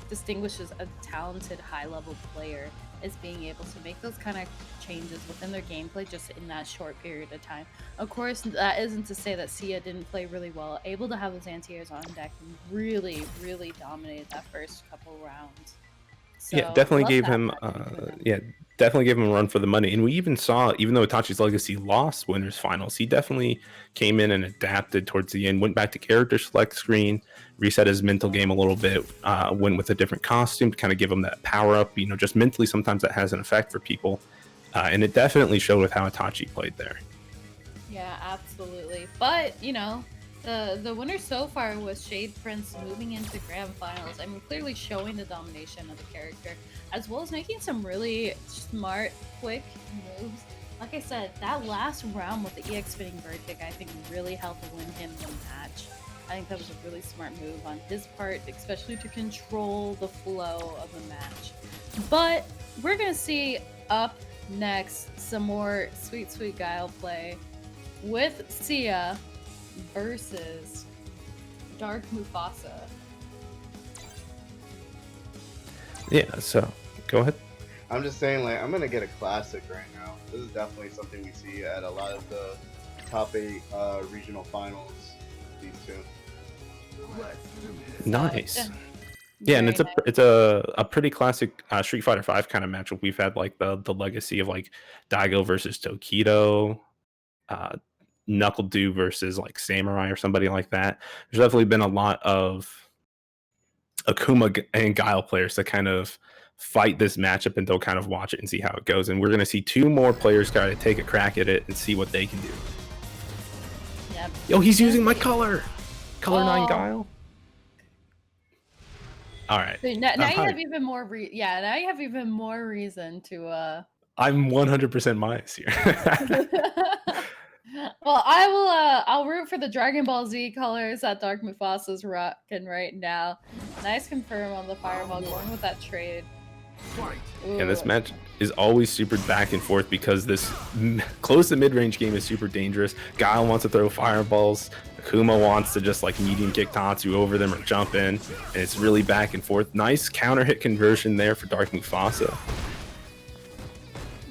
distinguishes a talented high-level player, is being able to make those kind of changes within their gameplay just in that short period of time. Of course, that isn't to say that Sia didn't play really well, able to have those anti-airs on deck and really, really dominated that first couple rounds. So, yeah, definitely love gave that him match between them. definitely gave him a run for the money. And we even saw, even though Itachi's Legacy lost winners finals, he definitely came in and adapted towards the end, went back to character select screen, reset his mental game a little bit, went with a different costume to kind of give him that power up. You know, just mentally sometimes that has an effect for people, and it definitely showed with how Itachi played there. Yeah, absolutely. But, you know, the winner so far was Shade Prince moving into grand finals. I mean, clearly showing the domination of the character, as well as making some really smart, quick moves. Like I said, that last round with the EX spinning bird kick, I think really helped win him the match. I think that was a really smart move on his part, especially to control the flow of the match. But we're going to see up next some more sweet, sweet Guile play with Sia versus Dark Mufasa. Yeah, so go ahead. I'm just saying, like, I'm gonna get a classic right now. This is definitely something we see at a lot of the top 8 regional finals. These two. Nice. Yeah, and Very it's a pretty classic Street Fighter V kind of matchup. We've had like the legacy of like Daigo versus Tokido, Knuckle Dew versus like Samurai or somebody like that. There's definitely been a lot of Akuma and Guile players that kind of fight this matchup, and they'll kind of watch it and see how it goes. And we're going to see 2 more players kind of take a crack at it and see what they can do. Yep. Yo, he's using my color 9 Oh. Guile. All right. So now you hi. have even more now you have even more reason to I'm 100% biased here. well, I'll root for the Dragon Ball Z colors that Dark Mufasa's rocking right now. Nice confirm on the Fireball, going with that trade. Ooh. And this match is always super back and forth because this close to mid-range game is super dangerous. Guile wants to throw fireballs. Akuma wants to just like medium kick Tatsu over them or jump in. And it's really back and forth. Nice counter hit conversion there for Dark Mufasa.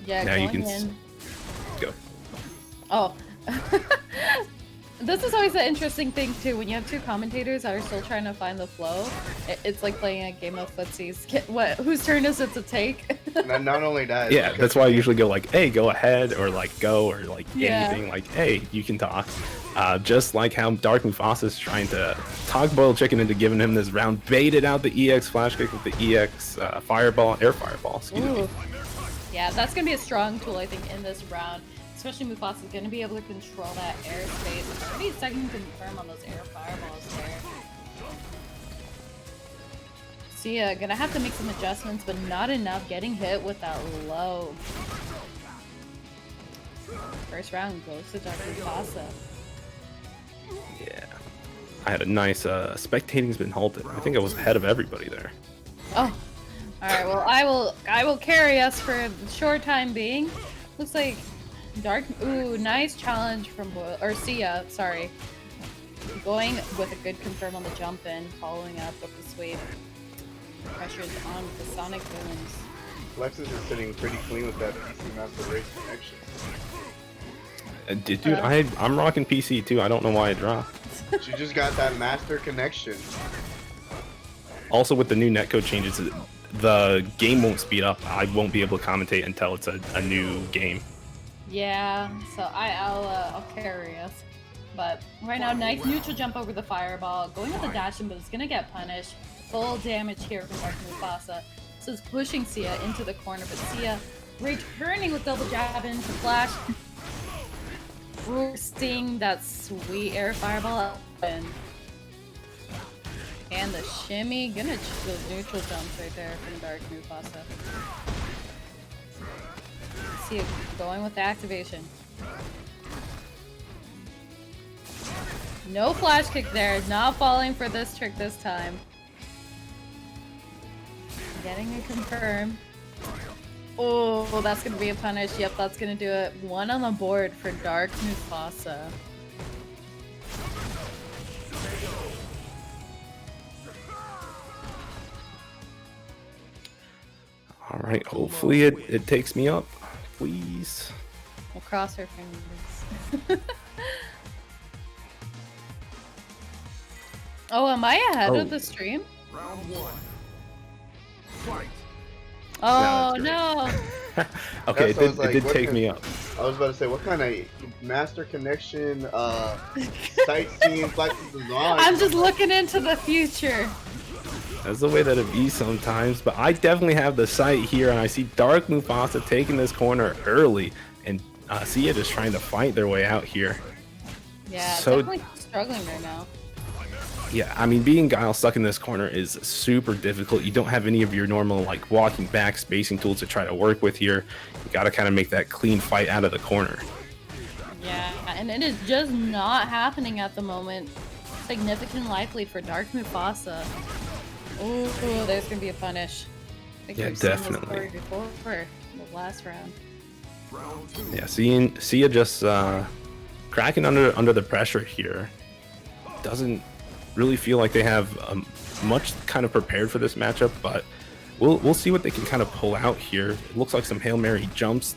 Yeah, Now you going can in. go. Oh. This is always an interesting thing too. When you have 2 commentators that are still trying to find the flow, it's like playing a game of footsies. Whose turn is it to take? Not only that. Yeah, that's why I usually go like, hey, go ahead, or like go, or like Yeah. anything like, hey, you can talk. Just like how Dark Mufasa is trying to talk Boiled Chicken into giving him this round, baited out the EX flash kick with the EX air fireball, excuse me. Ooh. Yeah, that's gonna be a strong tool, I think, in this round. Especially Mufasa's gonna be able to control that airspace. It's pretty second confirm on those air fireballs there. Sia gonna have to make some adjustments, but not enough. Getting hit with that low. First round goes to Dark Mufasa. Yeah. I had a nice spectating's been halted. I think I was ahead of everybody there. Oh, all right. Well, I will carry us for the short time being. Looks like Dark. Ooh, nice challenge from Boyle or Sia. Sorry, going with a good confirm on the jump in, following up with the sweep. Pressures on the Sonic Booms. Lexus is sitting pretty clean with that PC Master Race connection. Dude, I'm rocking PC too. I don't know why it dropped. She just got that master connection. Also, with the new netcode changes, the game won't speed up. I won't be able to commentate until it's a new game. Yeah, so I'll carry us. But right now, nice neutral jump over the fireball, going with the dash in, but it's gonna get punished. Full damage here from Dark Mufasa. So it's pushing Sia into the corner, but Sia returning with double jab into flash. Roasting that sweet air fireball up and the shimmy. Gonna those neutral jumps right there from Dark Mufasa. Sia going with the activation. No flash kick there. Not falling for this trick this time. Getting a confirm. Oh, that's gonna be a punish. Yep, that's gonna do it. One on the board for Dark Mufasa. All right, hopefully it takes me up, please. We'll cross our fingers. Oh, am I ahead of the stream? Round 1. Fight. Oh that's no! Okay, That's what I was like, it did what take can- me up. I was about to say, what kind of master connection, sightseeing flexes is on? I'm just looking into the future. That's the way that it be sometimes, but I definitely have the sight here, and I see Dark Mufasa taking this corner early, and Sia just trying to fight their way out here. Yeah, So- definitely struggling right now. Yeah, I mean, being Guile stuck in this corner is super difficult. You don't have any of your normal, like, walking back spacing tools to try to work with here. You gotta kind of make that clean fight out of the corner. Yeah, and it is just not happening at the moment. Significant life lead for Dark Mufasa. Ooh, there's gonna be a punish. I think Yeah, we've seen this definitely. story before for the last round. Round 2. Yeah, Sia just cracking under the pressure here. Doesn't really feel like they have much kind of prepared for this matchup, but we'll see what they can kind of pull out here. It looks like some Hail Mary jumps,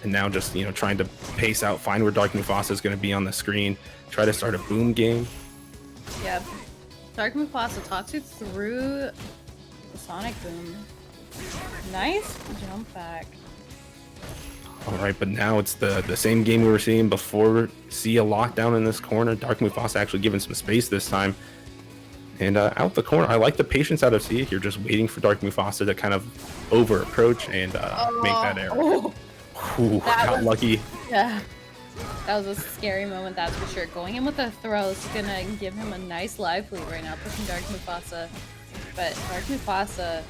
and now just trying to pace out, find where Dark Mufasa is going to be on the screen, try to start a boom game. Yep. Dark Mufasa talks you through the Sonic Boom. Nice jump back. All right, but now it's the same game we were seeing before. Sia locked down in this corner. Dark Mufasa actually giving some space this time. And out the corner, I like the patience out of Sia here, just waiting for Dark Mufasa to kind of over approach and make that error. Oh, Ooh, That got was- lucky. yeah. That was a scary moment, that's for sure. Going in with a throw is gonna give him a nice life lead right now, pushing Dark Mufasa. But Dark Mufasa,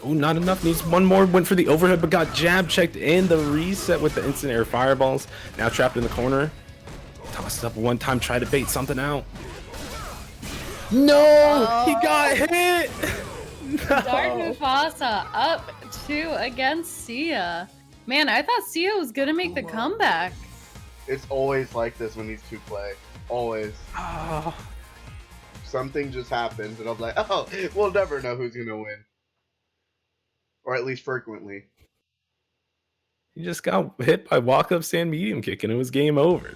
Oh, not enough. Needs one more. Went for the overhead, but got jab checked in the reset with the instant air fireballs. Now trapped in the corner. Tossed up one time, tried to bait something out. No! He got hit! Dark No. Mufasa up 2 against Sia. Man, I thought Sia was gonna make the comeback. It's always like this when these two play. Always. Oh, Something just happens, and I'm like, oh, we'll never know who's gonna win. Or at least frequently. he just got hit by walk-up stand medium kick, and it was game over.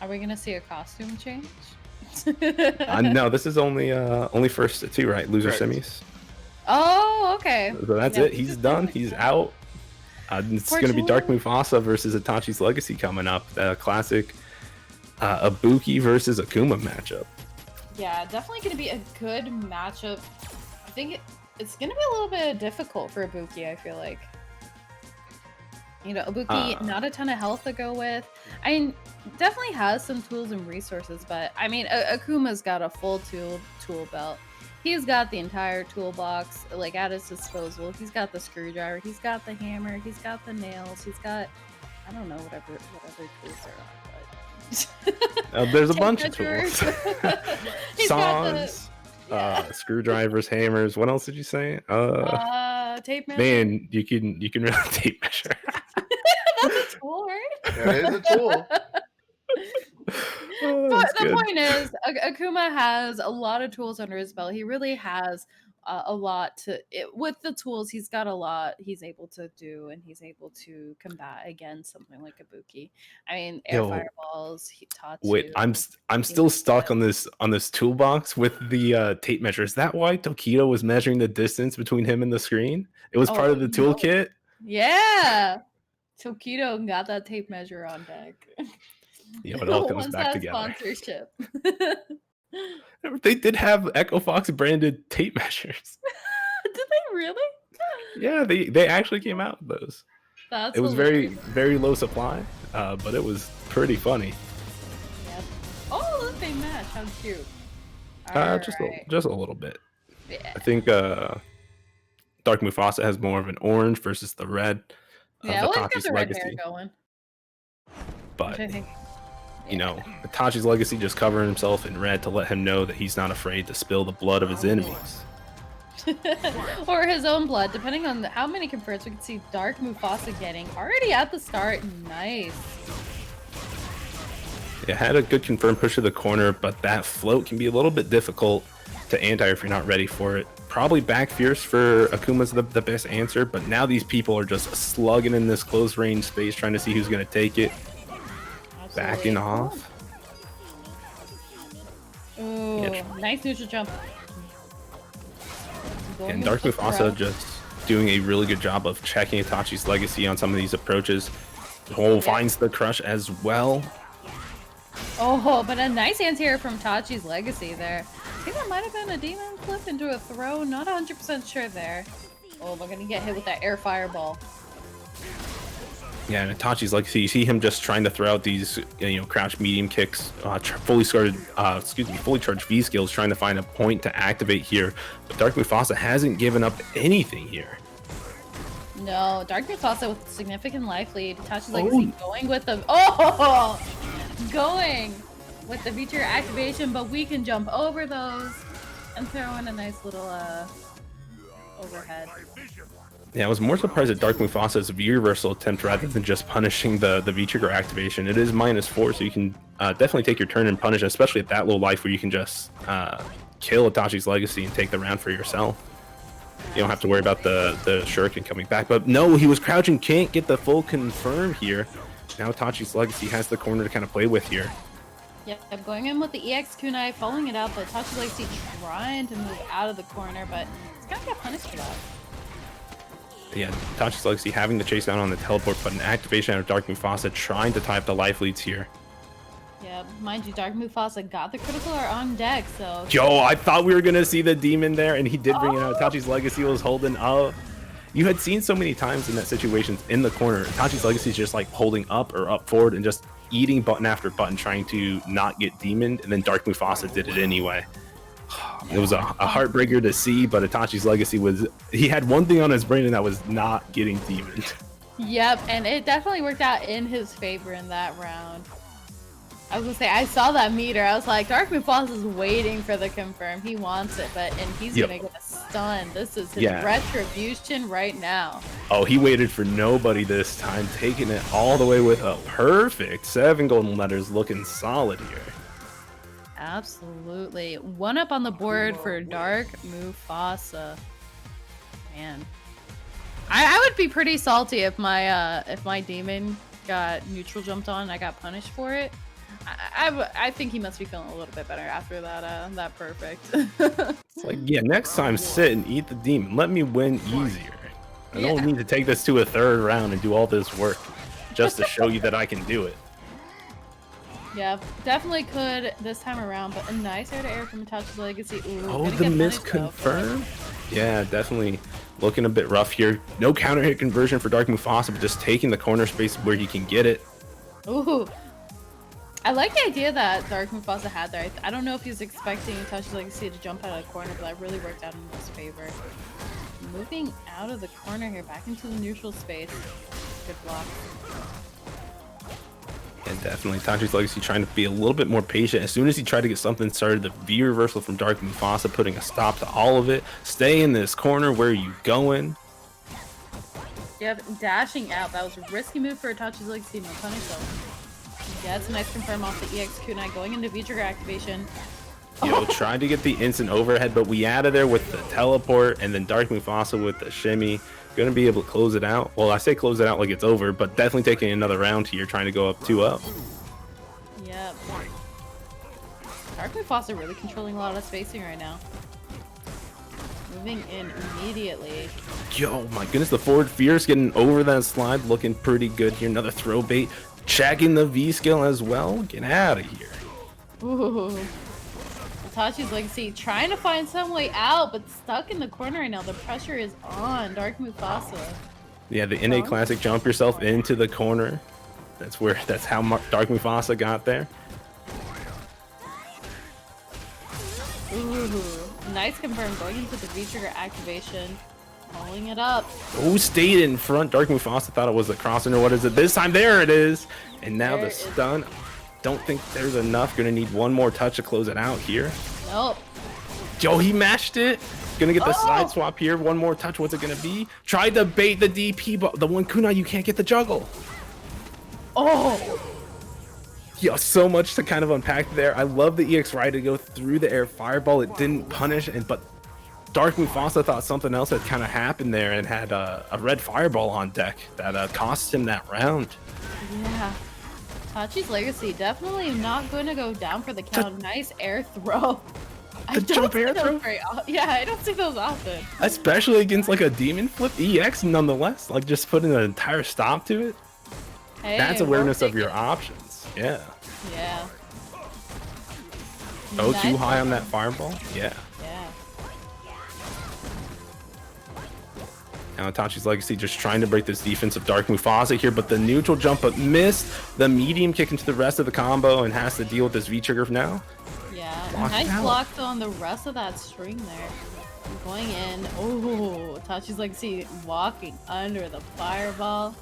Are we gonna see a costume change? No, this is only first two, right? Loser Correct. semis. Oh, okay. So that's Yeah, it. He's done. He's out. It's Poor going to be Dark Julian. Mufasa versus Itachi's Legacy coming up. The classic Ibuki versus Akuma matchup. Yeah, definitely gonna be a good matchup. I think it's gonna be a little bit difficult for Ibuki, I feel like. Ibuki, not a ton of health to go with. I mean, definitely has some tools and resources, but I mean, Akuma's got a full tool belt. He's got the entire toolbox like at his disposal. He's got the screwdriver, he's got the hammer, he's got the nails, he's got I don't know whatever tools there are, but There's a Tape bunch of measure. tools. He's got the- Saws, yeah. screwdrivers, hammers. What else did you say? Tape measure. Man, you can really tape measure. That's a tool, right? It is a tool. Oh, But that's the good. point is, Akuma has a lot of tools under his belt. He really has a lot with the tools. He's got a lot he's able to do, and he's able to combat against something like Ibuki. I mean, air Yo. fireballs, Tatsu. Wait, I'm still stuck on this toolbox with the tape measure. Is that why Tokido was measuring the distance between him and the screen? It was part of the no. toolkit. Yeah, Tokido got that tape measure on deck. You know, it all comes When's back that together. sponsorship? They did have Echo Fox branded tape measures. Did they really? Yeah, they actually came out with those. That's It was hilarious. very low supply, but it was pretty funny. Yep. Oh, look, they match. How cute. Just a little bit. Yeah. I think Dark Mufasa has more of an orange versus the red of Yeah, well, he's got Itachi's the red hair legacy. going. But Which I think, you know, Itachi's legacy just covering himself in red to let him know that he's not afraid to spill the blood of his enemies. or his own blood, depending on how many confirms we can see Dark Mufasa getting already at the start. Nice. It had a good confirmed push to the corner, but that float can be a little bit difficult to anti if you're not ready for it. Probably back fierce for Akuma's the best answer, but now these people are just slugging in this close range space trying to see who's going to take it. Backing off. Ooh, Yeah. nice neutral jump. Going And in Dark with the Mufasa throw. just doing a really good job of checking Itachi's legacy on some of these approaches. Hole finds the crush as well. Oh, but a nice anti-air from Tachi's legacy there. I think that might have been a demon flip into a throw. Not 100% sure there. Oh, we're gonna get hit with that air fireball. Yeah, and Itachi's legacy, you see him just trying to throw out these, you know, crouch medium kicks, fully charged V skills, trying to find a point to activate here. But Dark Mufasa hasn't given up anything here. No, Dark Mufasa with significant life lead. Tachi's legacy going with the going with the feature activation, but we can jump over those and throw in a nice little overhead. Yeah, I was more surprised at Dark Mufasa's V-reversal attempt rather than just punishing the V-trigger activation. It is -4, so you can definitely take your turn and punish, especially at that low life where you can just kill Itachi's legacy and take the round for yourself. You don't have to worry about the shuriken coming back. But no, he was crouching, can't get the full confirm here. Now Itachi's legacy has the corner to kind of play with here. Yep, I'm going in with the EX kunai, following it up, but Tachi's legacy trying to move out of the corner, but it's gonna get punished for that. Yeah, Itachi's legacy having to chase down on the teleport, but an activation out of Dark Mufasa trying to tie up the life leads here. Yeah, mind you, Dark Mufasa got the critical R on deck, so... Yo, I thought we were gonna see the demon there, and he did bring it out. Itachi's legacy was holding up. You had seen so many times in that situation in the corner. Itachi's legacy is just like holding up or up forward and just eating button after button, trying to not get demoned, and then Dark Mufasa did it anyway. It was a heartbreaker to see, but Itachi's legacy he had one thing on his brain, and that was not getting demoned. Yep, and it definitely worked out in his favor in that round. I was gonna say, I saw that meter. I was like, Dark Mufasa's waiting for the confirm. He wants it, and he's gonna get a stun. This is his retribution right now. Oh, he waited for nobody this time, taking it all the way with a perfect 7 golden letters, looking solid here. Absolutely. 1 up on the board for Dark Mufasa. Man. I would be pretty salty if my demon got neutral jumped on and I got punished for it. I think he must be feeling a little bit better after that perfect. It's like, yeah, next time sit and eat the demon. Let me win easier. I don't need to take this to a 3rd round and do all this work just to show you that I can do it. Yeah, definitely could this time around, but a nice air to air from Itachi's legacy. Ooh, Oh, the misconfirm? Yeah, definitely looking a bit rough here. No counter hit conversion for Dark Mufasa, but just taking the corner space where he can get it. Ooh. I like the idea that Dark Mufasa had there. I don't know if he was expecting Itachi's legacy to jump out of the corner, but that really worked out in his favor. Moving out of the corner here, back into the neutral space. Good block. And definitely Itachi's Legacy trying to be a little bit more patient. As soon as he tried to get something started, the V reversal from Dark Mufasa putting a stop to all of it. Stay in this corner. Where are you going? Yep, dashing out. That was a risky move for Itachi's Legacy. No punish though. Yeah, it's a nice confirm off the EX kunai going into V-trigger activation. Yo, trying to get the instant overhead, but we out of there with the teleport, and then Dark Mufasa with the shimmy. Gonna be able to close it out. Well, I say close it out like it's over, but definitely taking another round here, trying to go up 2-up. Yep. Dark Mufasa really controlling a lot of spacing right now. Moving in immediately. Yo, my goodness, the forward fierce getting over that slide, looking pretty good here. Another throw bait, checking the V skill as well. Get out of here. Ooh. Itachi's Legacy trying to find some way out, but stuck in the corner right now. The pressure is on Dark Mufasa. Yeah, the NA classic jump yourself into the corner. That's how Dark Mufasa got there. Ooh, nice confirm going into the V-trigger activation. Pulling it up. Oh, stayed in front. Dark Mufasa thought it was a crossing or what is it this time? There it is. And now There the stun. Don't think there's enough. Gonna need one more touch to close it out here. Nope. Yo, he mashed it. Gonna get the side swap here. One more touch. What's it gonna be? Tried to bait the DP, but the one kunai, you can't get the juggle. Oh! Yeah, so much to kind of unpack there. I love the EX ride to go through the air fireball. It didn't punish, but Dark Mufasa thought something else had kind of happened there and had a red fireball on deck that cost him that round. Yeah. Itachi's Legacy definitely not going to go down for the count. Nice air throw. I don't jump see air those throw? Yeah, I don't see those often. Especially against like a demon flip EX nonetheless. Like just putting an entire stop to it. Hey, That's we'll awareness of take your it. options. Yeah. Yeah. Oh, Nice too high on one. that fireball? Yeah. Yeah. Now Itachi's Legacy just trying to break this defense of Dark Mufasa here, but the neutral jump but missed the medium kick into the rest of the combo and has to deal with this V-trigger now. Yeah. Block Nice out. block on the rest of that string there. Going in. Oh, Itachi's Legacy walking under the fireball.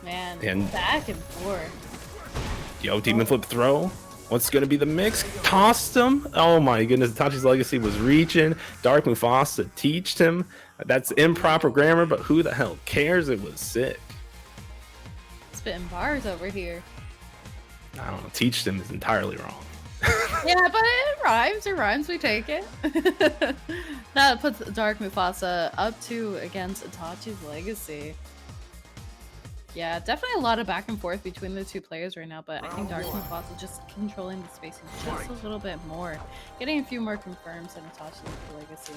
Man, And- back and forth. Yo, demon flip throw. What's gonna be the mix? Tossed him. Oh my goodness, Itachi's Legacy was reaching. Dark Mufasa teached him. That's improper grammar, but who the hell cares? It was sick. Spitting bars over here. I don't know. Teached him is entirely wrong. Yeah, but it rhymes. It rhymes. We take it. That puts Dark Mufasa up 2 against Itachi's Legacy. Yeah, definitely a lot of back and forth between the two players right now, but I think Dark Mufasa just controlling the spacing just a little bit more. Getting a few more confirms than Itachi's Legacy.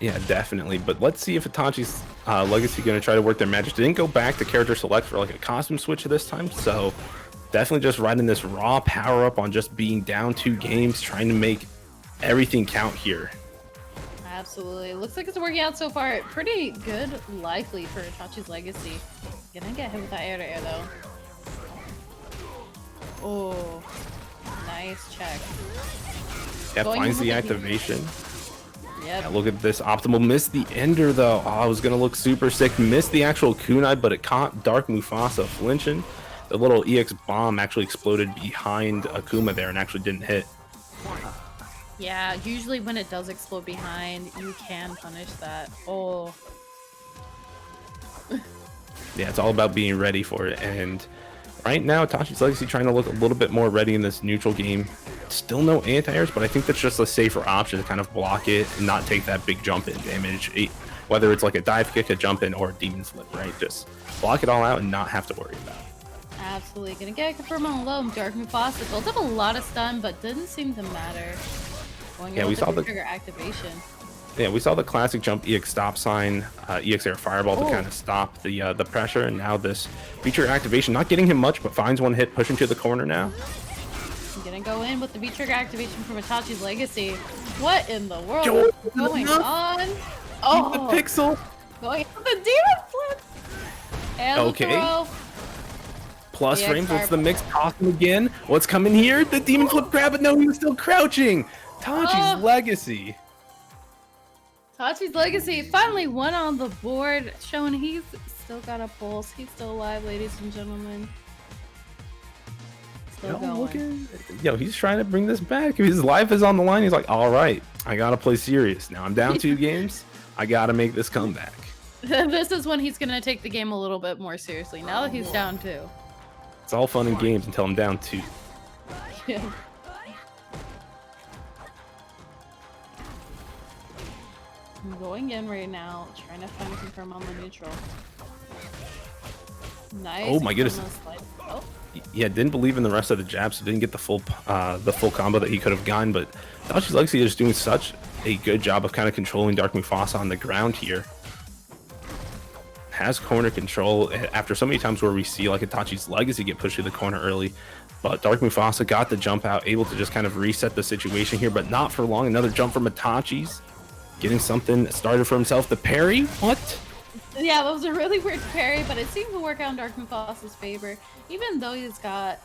Yeah, definitely. But let's see if Itachi's Legacy going to try to work their magic. They didn't go back to character select for like a costume switch this time, so definitely just riding this raw power up on just being down 2 games, trying to make everything count here. Absolutely. Looks like it's working out so far. Pretty good, likely for Itachi's Legacy. Gonna get hit with that air to air though. Oh, nice check. Yeah, Going finds in the with the- activation. Yep. Yeah, look at this optimal. Missed the ender though. Oh, it was gonna look super sick. Missed the actual kunai, but it caught Dark Mufasa flinching. The little EX bomb actually exploded behind Akuma there and actually didn't hit. Yeah, usually when it does explode behind, you can punish that. Oh, Yeah, it's all about being ready for it. And right now, Itachi's Legacy trying to look a little bit more ready in this neutral game. Still no anti-airs, but I think that's just a safer option to kind of block it and not take that big jump in damage. Whether it's like a dive kick, a jump in, or a demon flip, right? Just block it all out and not have to worry about it. absolutely. Gonna get a confirm on low. Dark Mufasa built up a lot of stun, but didn't seem to matter. Going Yeah, in we with saw the- trigger activation. Yeah, we saw the classic jump EX stop sign, EX air fireball to Oh. kind of stop the pressure, and now this feature activation, not getting him much, but finds one hit, pushing to the corner now. I'm gonna go in with the V-trigger activation from Itachi's Legacy. What in the world Yo, is going enough. on? The Oh, pixel going with the demon flip. And Okay. the throw. plus EX frames. What's the fireball. mix? Tossing again. What's coming here? The demon flip grab, but no, he was still crouching. Tachi's Oh. Legacy. Tachi's Legacy finally won on the board, showing he's still got a pulse. He's still alive, ladies and gentlemen. Still going. Yo, he's trying to bring this back. His life is on the line. He's like, all right, I gotta play serious. Now I'm down 2 games. I gotta make this comeback. This is when he's gonna take the game a little bit more seriously. Now that he's down 2. It's all fun and games until I'm down 2. Yeah. I'm going in right now, trying to find a confirm on the neutral. Nice. Oh my goodness. Oh. Yeah, didn't believe in the rest of the jabs, so didn't get the full combo that he could have gotten. But Tachi's Legacy is doing such a good job of kind of controlling Dark Mufasa on the ground here. Has corner control after so many times where we see like Itachi's Legacy get pushed to the corner early. But Dark Mufasa got the jump out, able to just kind of reset the situation here, but not for long. Another jump from Itachi's. Getting something started for himself. The parry? What? Yeah, that was a really weird parry, but it seemed to work out in Dark Mufasa's favor. Even though he's got...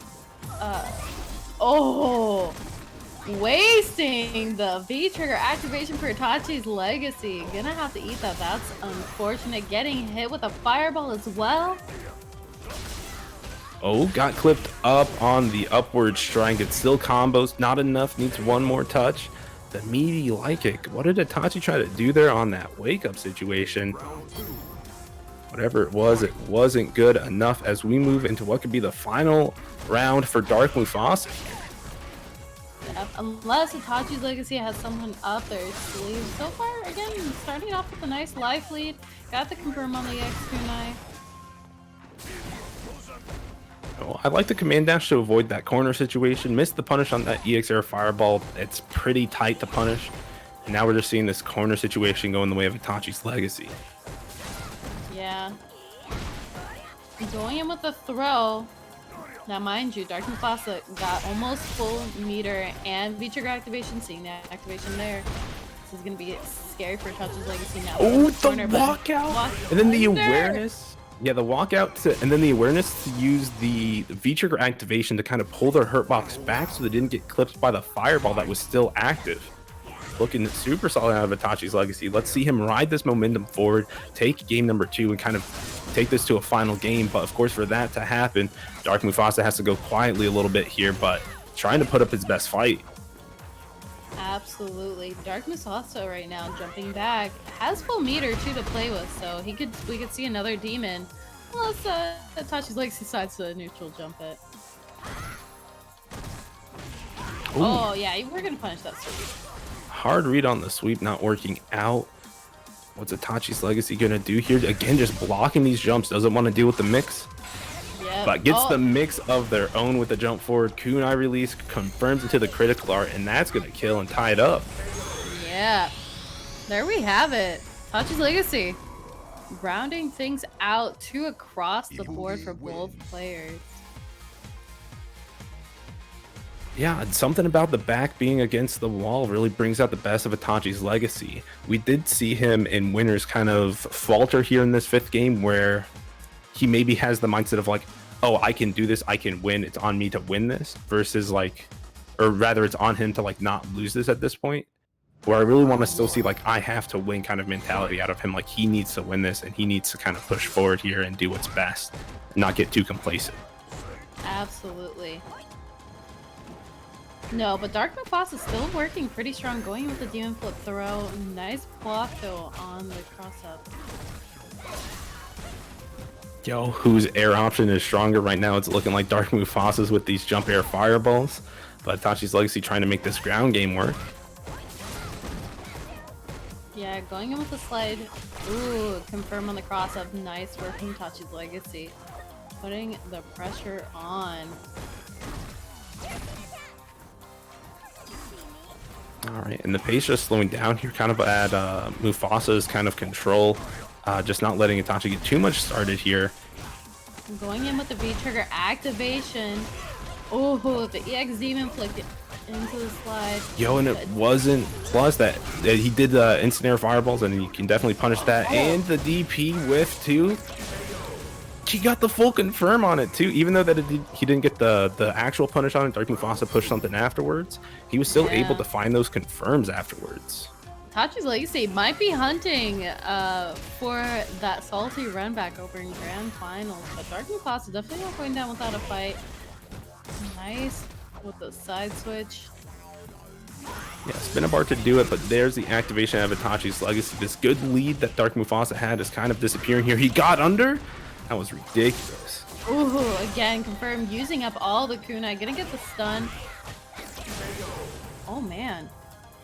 wasting the V-trigger activation for Itachi's Legacy. Gonna have to eat that. That's unfortunate. Getting hit with a fireball as well. Oh, got clipped up on the upward strike. It's still combos. Not enough. Needs one more touch. The meaty like it. What did Itachi try to do there on that wake-up situation? Whatever it wasn't good enough as we move into what could be the final round for Dark Mufasa. Yep, unless Itachi's Legacy has someone up their sleeve. So far, again, starting off with a nice life lead. Got the confirm on the EX kunai. Oh, I like the command dash to avoid that corner situation. Missed the punish on that EX air fireball. It's pretty tight to punish. And now we're just seeing this corner situation go in the way of Itachi's Legacy. Yeah. Going in with the throw. Now, mind you, Dark Mufasa got almost full meter and V-trigger activation. Seeing that activation there. This is going to be scary for Itachi's Legacy now. Oh, the walkout! And then the awareness. Yeah, the walkout and then the awareness to use the V-trigger activation to kind of pull their hurt box back so they didn't get clipped by the fireball that was still active. Looking super solid out of Itachi's Legacy. Let's see him ride this momentum forward, take game number 2, and kind of take this to a final game. But of course, for that to happen, Dark Mufasa has to go quietly a little bit here, but trying to put up his best fight. Absolutely. Dark Mufasa right now jumping back. Has full meter too to play with, so we could see another demon. Unless Itachi's Legacy decides to neutral jump it. Ooh. Oh yeah, we're gonna punish that sweep. Hard read on the sweep, not working out. What's Itachi's Legacy gonna do here? Again, just blocking these jumps. Doesn't want to deal with the mix. Yep. But gets the mix of their own with the jump forward. Kunai release confirms into the critical art, and that's gonna kill and tie it up. Yeah. There we have it. Itachi's Legacy. Rounding things out to across the board for both players. Yeah, something about the back being against the wall really brings out the best of Itachi's Legacy. We did see him in winners kind of falter here in this 5th game where he maybe has the mindset of like, oh, I can do this, I can win, it's on me to win this, versus like, or rather it's on him to like not lose this at this point. Where I really want to still see like, I have to win kind of mentality out of him. Like he needs to win this and he needs to kind of push forward here and do what's best and not get too complacent. Absolutely. No, but Dark Mufasa is still working pretty strong, going with the demon flip throw. Nice block though on the cross up. Yo, whose air option is stronger right now? It's looking like Dark Mufasa's with these jump air fireballs, but Itachi's Legacy trying to make this ground game work. Yeah, going in with the slide. Ooh, confirm on the cross up. Nice work from Itachi's Legacy. Putting the pressure on. All right, and the pace just slowing down here, kind of at Mufasa's kind of control, just not letting Itachi get too much started here. Going in with the V-trigger activation. Oh, the EX Demon flicked into the slide. Yo, and it wasn't, plus that he did the instant air fireballs, and you can definitely punish that. And the DP whiff too. He got the full confirm on it too, even though that he didn't get the actual punish on it. Dark Mufasa pushed something afterwards. He was still able to find those confirms afterwards. Tachi's Legacy might be hunting for that salty run back over in Grand Finals, but Dark Mufasa definitely not going down without a fight. Nice with the side switch. Yeah, spin a bar to do it, but there's the activation of Itachi's Legacy. This good lead that Dark Mufasa had is kind of disappearing here. He got under. That was ridiculous. Ooh, again, confirmed using up all the kunai. Gonna get the stun. Oh, man.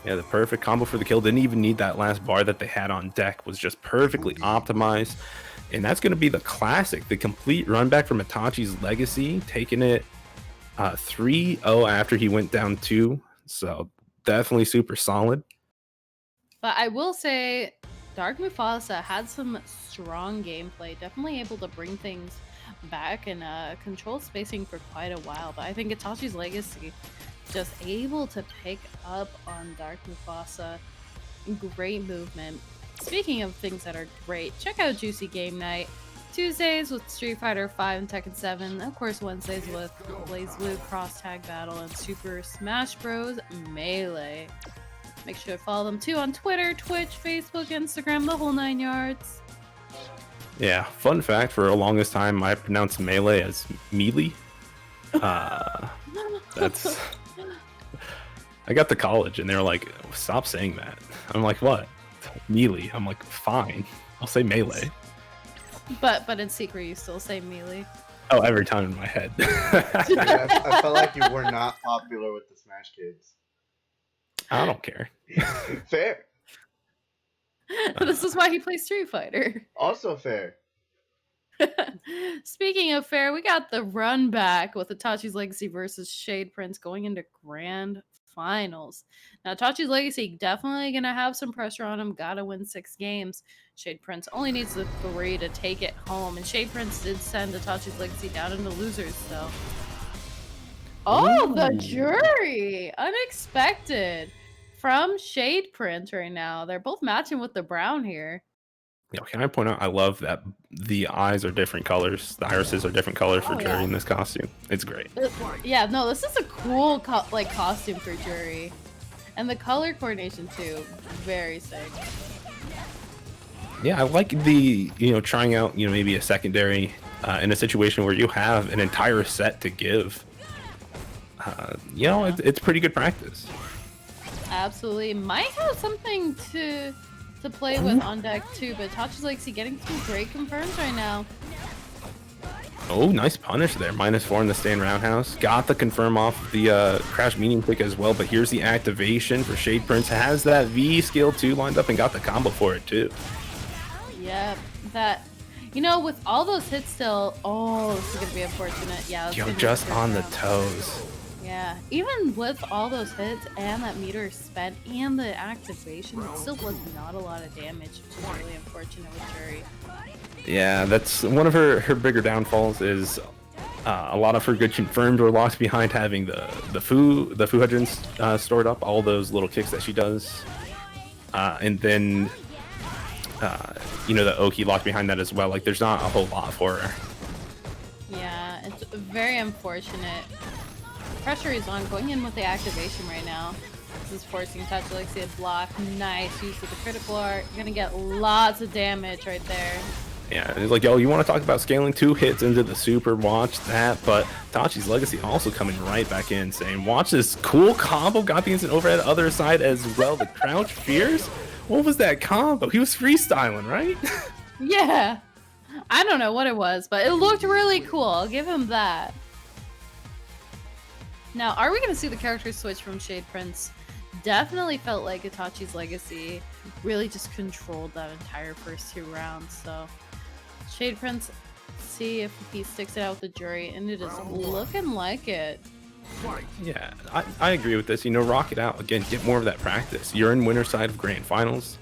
Yeah, the perfect combo for the kill. Didn't even need that last bar that they had on deck. Was just perfectly optimized. And that's going to be the classic, the complete run back from Itachi's Legacy, taking it 3-0 after he went down 2. So definitely super solid. But I will say, Dark Mufasa had some strong gameplay. Definitely able to bring things back and control spacing for quite a while. But I think Itachi's Legacy just able to pick up on Dark Mufasa. Great movement. Speaking of things that are great, check out Juicy Game Night. Tuesdays with Street Fighter 5 and Tekken 7. Of course, Wednesdays with BlazBlue Cross Tag Battle and Super Smash Bros. Melee. Make sure to follow them too on Twitter, Twitch, Facebook, Instagram, the whole 9 yards. Yeah, fun fact, for the longest time, I pronounced Melee as Melee. That's... I got to college and they were like, stop saying that. I'm like, what? Melee. I'm like, fine. I'll say Melee. But in secret, you still say Melee. Oh, every time in my head. Yeah, I felt like you were not popular with the Smash Kids. I don't care. Fair. This is why he plays Street Fighter. Also fair. Speaking of fair, we got the run back with Itachi's Legacy versus Shade Prince going into Grand Finals. Now, Itachi's Legacy definitely going to have some pressure on him. Gotta win 6 games. Shade Prince only needs the 3 to take it home. And Shade Prince did send Itachi's Legacy down into losers, so. Oh, the jury! Unexpected. From Shade Prince right now. They're both matching with the brown here. Yeah, can I point out, I love that the eyes are different colors. The irises are different colors for Jury in this costume. It's great. Yeah, no, this is a cool costume for Jury. And the color coordination too, very sick. Yeah, I like the, trying out, maybe a secondary in a situation where you have an entire set to give. It's pretty good practice. Absolutely. Might have something to play with on deck too, but Itachi's Legacy getting some great confirms right now. Oh, nice punish there. -4 in the stand roundhouse. Got the confirm off the crash medium kick as well, but here's the activation for Shade Prince. Has that V skill 2 lined up and got the combo for it too. Yeah, that, with all those hits still, this is going to be unfortunate. Yeah, Just on the toes. Yeah, even with all those hits and that meter spent and the activation, it still was not a lot of damage, which is really unfortunate with Jury. Yeah, that's one of her bigger downfalls is a lot of her good confirmed were lost behind having the Fu Hydrants stored up, all those little kicks that she does. And then, the Oki locked behind that as well. Like, there's not a whole lot for her. Yeah, it's very unfortunate. Pressure is on, going in with the activation right now. This is forcing Itachi's Legacy to block. Nice use of the critical art. You're gonna get lots of damage right there. Yeah, it's like, yo, you want to talk about scaling 2 hits into the super, watch that. But Itachi's Legacy also coming right back in, saying, watch this cool combo. Got the instant overhead other side as well. The crouch fierce. What was that combo? He was freestyling, right? Yeah. I don't know what it was, but it looked really cool. I'll give him that. Now, are we going to see the character switch from Shade Prince? Definitely felt like Itachi's Legacy really just controlled that entire first 2 rounds. So, Shade Prince, see if he sticks it out with the Jury, and it is looking like it. Yeah, I agree with this. Rock it out. Again, get more of that practice. You're in winner side of Grand Finals.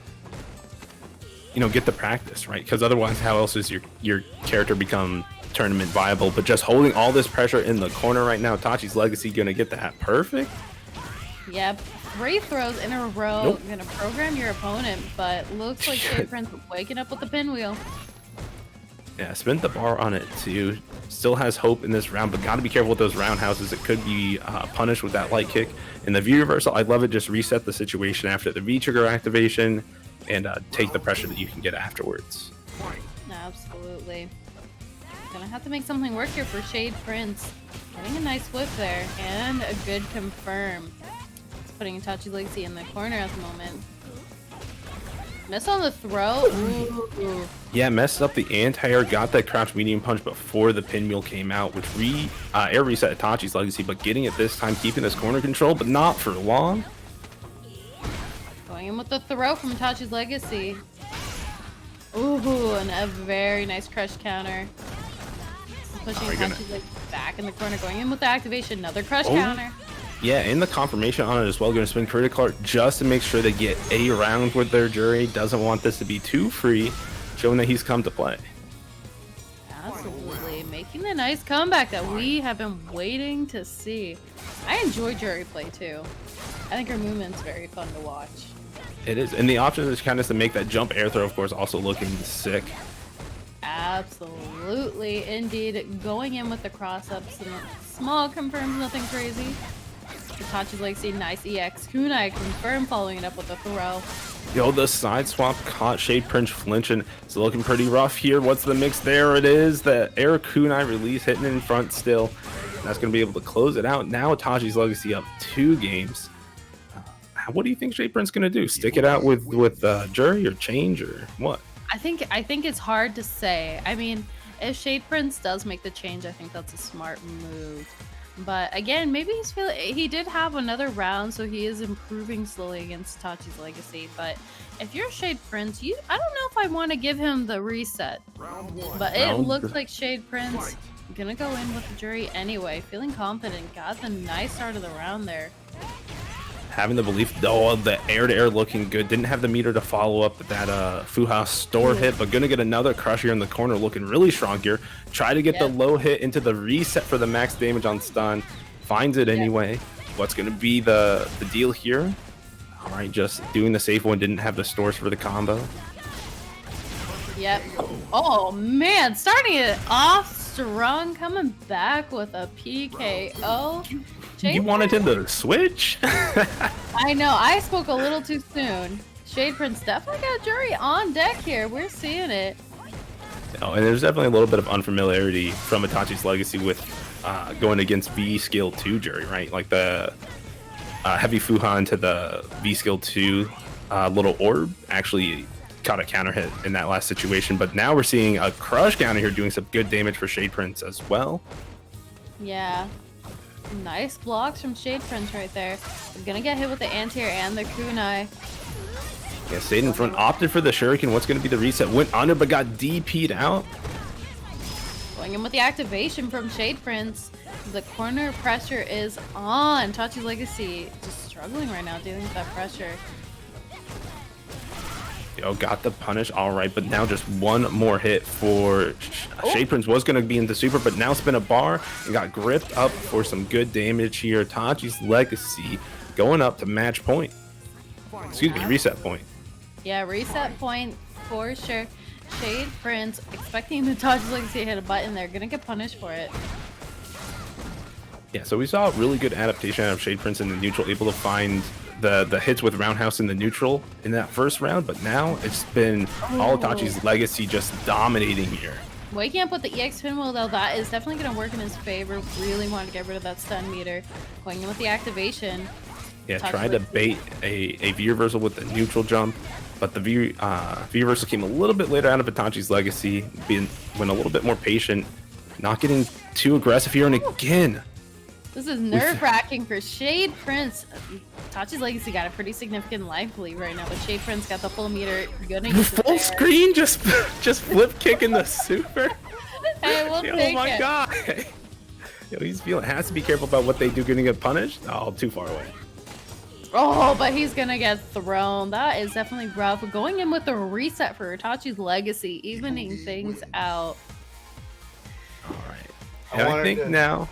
Get the practice, right? Because otherwise, how else is your character become tournament viable? But just holding all this pressure in the corner right now, Itachi's Legacy gonna get that perfect. Yep, 3 throws in a row. Nope. Gonna program your opponent, but looks like Shade Prince waking up with the pinwheel. Yeah, spent the bar on it too. Still has hope in this round, but got to be careful with those roundhouses. It could be punished with that light kick. And the V reversal, I love it. Just reset the situation after the V trigger activation and take the pressure that you can get afterwards. Absolutely. Gonna have to make something work here for Shade Prince. Getting a nice whip there and a good confirm. It's putting Itachi Legacy in the corner at the moment. Miss on the throw. Ooh. Yeah, messed up the anti-air, got that crouch medium punch before the pinwheel came out, which air reset Itachi's Legacy, but getting it this time, keeping this corner control, but not for long. Going in with the throw from Itachi's Legacy. Ooh, and a very nice crush counter. Pushing Itachi's Legacy back in the corner, going in with the activation, another crush counter. Yeah, and the confirmation on it as well. Going to spin critical art just to make sure they get a round with their jury. Doesn't want this to be too free, showing that he's come to play. Absolutely, making the nice comeback that we have been waiting to see. I enjoy jury play too. I think her movement's very fun to watch. It is, and the option is kind of to make that jump air throw, of course, also looking sick. Absolutely, indeed. Going in with the cross up, some small confirms, nothing crazy. Itachi's Legacy, nice EX. Kunai confirm, following it up with a throw. Yo, the side swap caught Shade Prince flinching. It's looking pretty rough here. What's the mix? There it is. The air kunai release hitting in front still. That's going to be able to close it out. Now Itachi's Legacy up 2 games. What do you think Shade Prince going to do? Stick it out with jury or change or what? I think it's hard to say. I mean, if Shade Prince does make the change, I think that's a smart move. But again, maybe he did have another round, so he is improving slowly against Itachi's Legacy. But if you're Shade Prince, I don't know if I want to give him the reset. But it looks like Shade Prince gonna go in with the jury anyway. Feeling confident, got the nice start of the round there. Having the belief, though, the air-to-air looking good. Didn't have the meter to follow up that Fuha store hit, but gonna get another crush here in the corner, looking really strong here. Try to get the low hit into the reset for the max damage on stun. Finds it anyway. What's gonna be the deal here? All right, just doing the safe one. Didn't have the stores for the combo. Yep. Oh man, starting it off strong, coming back with a PKO. You wanted him to switch? I know, I spoke a little too soon. Shade Prince definitely got jury on deck here. We're seeing it. Oh, and there's definitely a little bit of unfamiliarity from Itachi's Legacy with going against V skill 2 jury, right? Like the heavy Fuha into the V skill 2 little orb actually caught a counter hit in that last situation. But now we're seeing a crush counter here doing some good damage for Shade Prince as well. Yeah. Nice blocks from Shade Prince right there. We're gonna get hit with the anti-air and the kunai. Yeah, stayed in front, opted for the shuriken. What's gonna be the reset? Went under but got DP'd out. Going in with the activation from Shade Prince. The corner pressure is on. Itachi's Legacy just struggling right now dealing with that pressure. Yo, got the punish, all right, but now just one more hit for Shade Prince. Was going to be into super, but now spin a bar and got gripped up for some good damage here. Itachi's Legacy going up to match point. Excuse me, reset point. Yeah, reset point for sure. Shade Prince expecting Itachi's Legacy to hit a button. They're going to get punished for it. Yeah, so we saw a really good adaptation out of Shade Prince in the neutral, able to find the hits with roundhouse in the neutral in that first round, but now it's been all Itachi's Legacy just dominating here. Waking up with the EX pinwheel though, that is definitely going to work in his favor. Really want to get rid of that stun meter. Going in with the activation. Yeah, tried to bait a V reversal with the neutral jump, but the V reversal came a little bit later out of Itachi's Legacy, went a little bit more patient, not getting too aggressive here, and again. This is nerve-wracking for Shade Prince. Itachi's Legacy got a pretty significant life lead right now, but Shade Prince got the full meter. Gonna use full screen, just flip kicking the super. Hey, we'll take it. Oh my god. Yo, he's feeling, has to be careful about what they do, gonna get punished. Oh, too far away. Oh, but he's gonna get thrown. That is definitely rough. Going in with a reset for Itachi's Legacy, evening things out. All right. And I think now.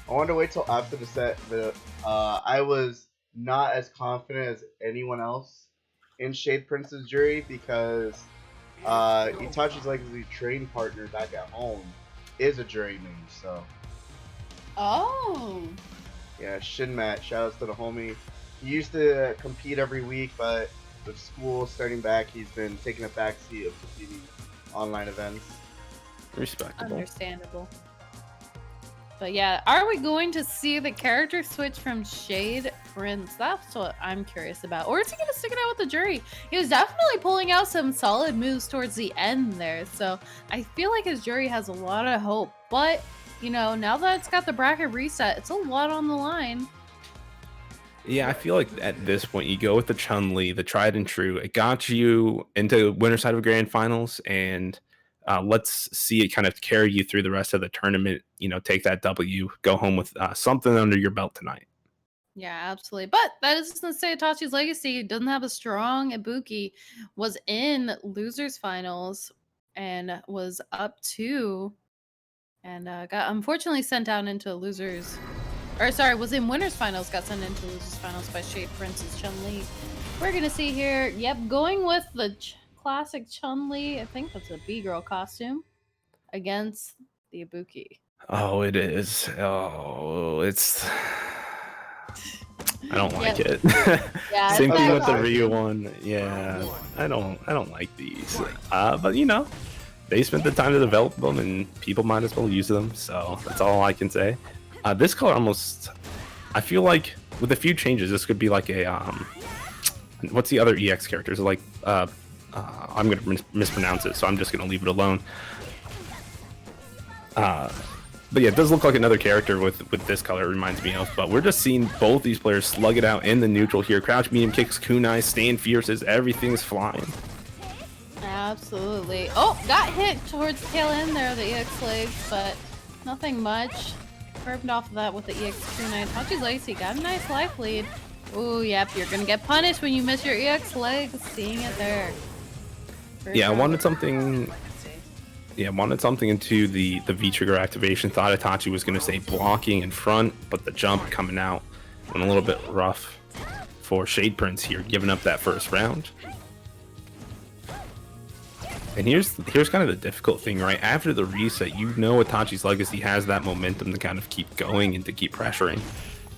I wanted to wait till after the set, but I was not as confident as anyone else in Shade Prince's jury because Itachi's Legacy training partner back at home is a jury main, so Oh. yeah, Shinmat, shout outs to the homie. He used to compete every week, but with school starting back, he's been taking a backseat of competing online events. Respectable. Understandable. But yeah, are we going to see the character switch from Shade Prince? That's what I'm curious about. Or is he going to stick it out with the jury? He was definitely pulling out some solid moves towards the end there. So I feel like his jury has a lot of hope. But, you know, now that it's got the bracket reset, it's a lot on the line. Yeah, I feel like at this point you go with the Chun-Li, the tried and true. It got you into winner side of grand finals, and let's see it kind of carry you through the rest of the tournament. You know, take that W, go home with something under your belt tonight. Yeah, absolutely. But that isn't to say Itachi's Legacy doesn't have a strong Ibuki. Was in losers finals and was up 2 and got unfortunately sent down into losers. Or sorry, was in winners finals, got sent into losers finals by Shade Prince's Chun-Li. We're gonna see here. Yep, going with the classic Chun-Li. I think that's a B-girl costume against the Ibuki. Oh, it is. Oh, it's. I don't like it. Yeah, Same it's thing not with the hard. Ryu one. Yeah, I don't like these. But you know, they spent the time to develop them, and people might as well use them. So that's all I can say. This color almost, I feel like with a few changes, this could be like a what's the other EX characters like? I'm gonna mispronounce it, so I'm just gonna leave it alone. But yeah, it does look like another character with this color. It reminds me of. But we're just seeing both these players slug it out in the neutral here. Crouch medium kicks, kunai, stand fierces, everything's flying. Absolutely. Oh, got hit towards the tail end there of the EX legs, but nothing much. Curved off of that with the EX kunai. Itachi's Legacy got a nice life lead. Ooh, yep, you're gonna get punished when you miss your EX legs. Seeing it there. Yeah, I wanted something. Yeah, wanted something into the V-trigger activation. Thought Itachi was going to say blocking in front, but the jump coming out went a little bit rough for Shade Prince here, giving up that first round. And here's kind of the difficult thing, right? After the reset, you know Itachi's Legacy has that momentum to kind of keep going and to keep pressuring.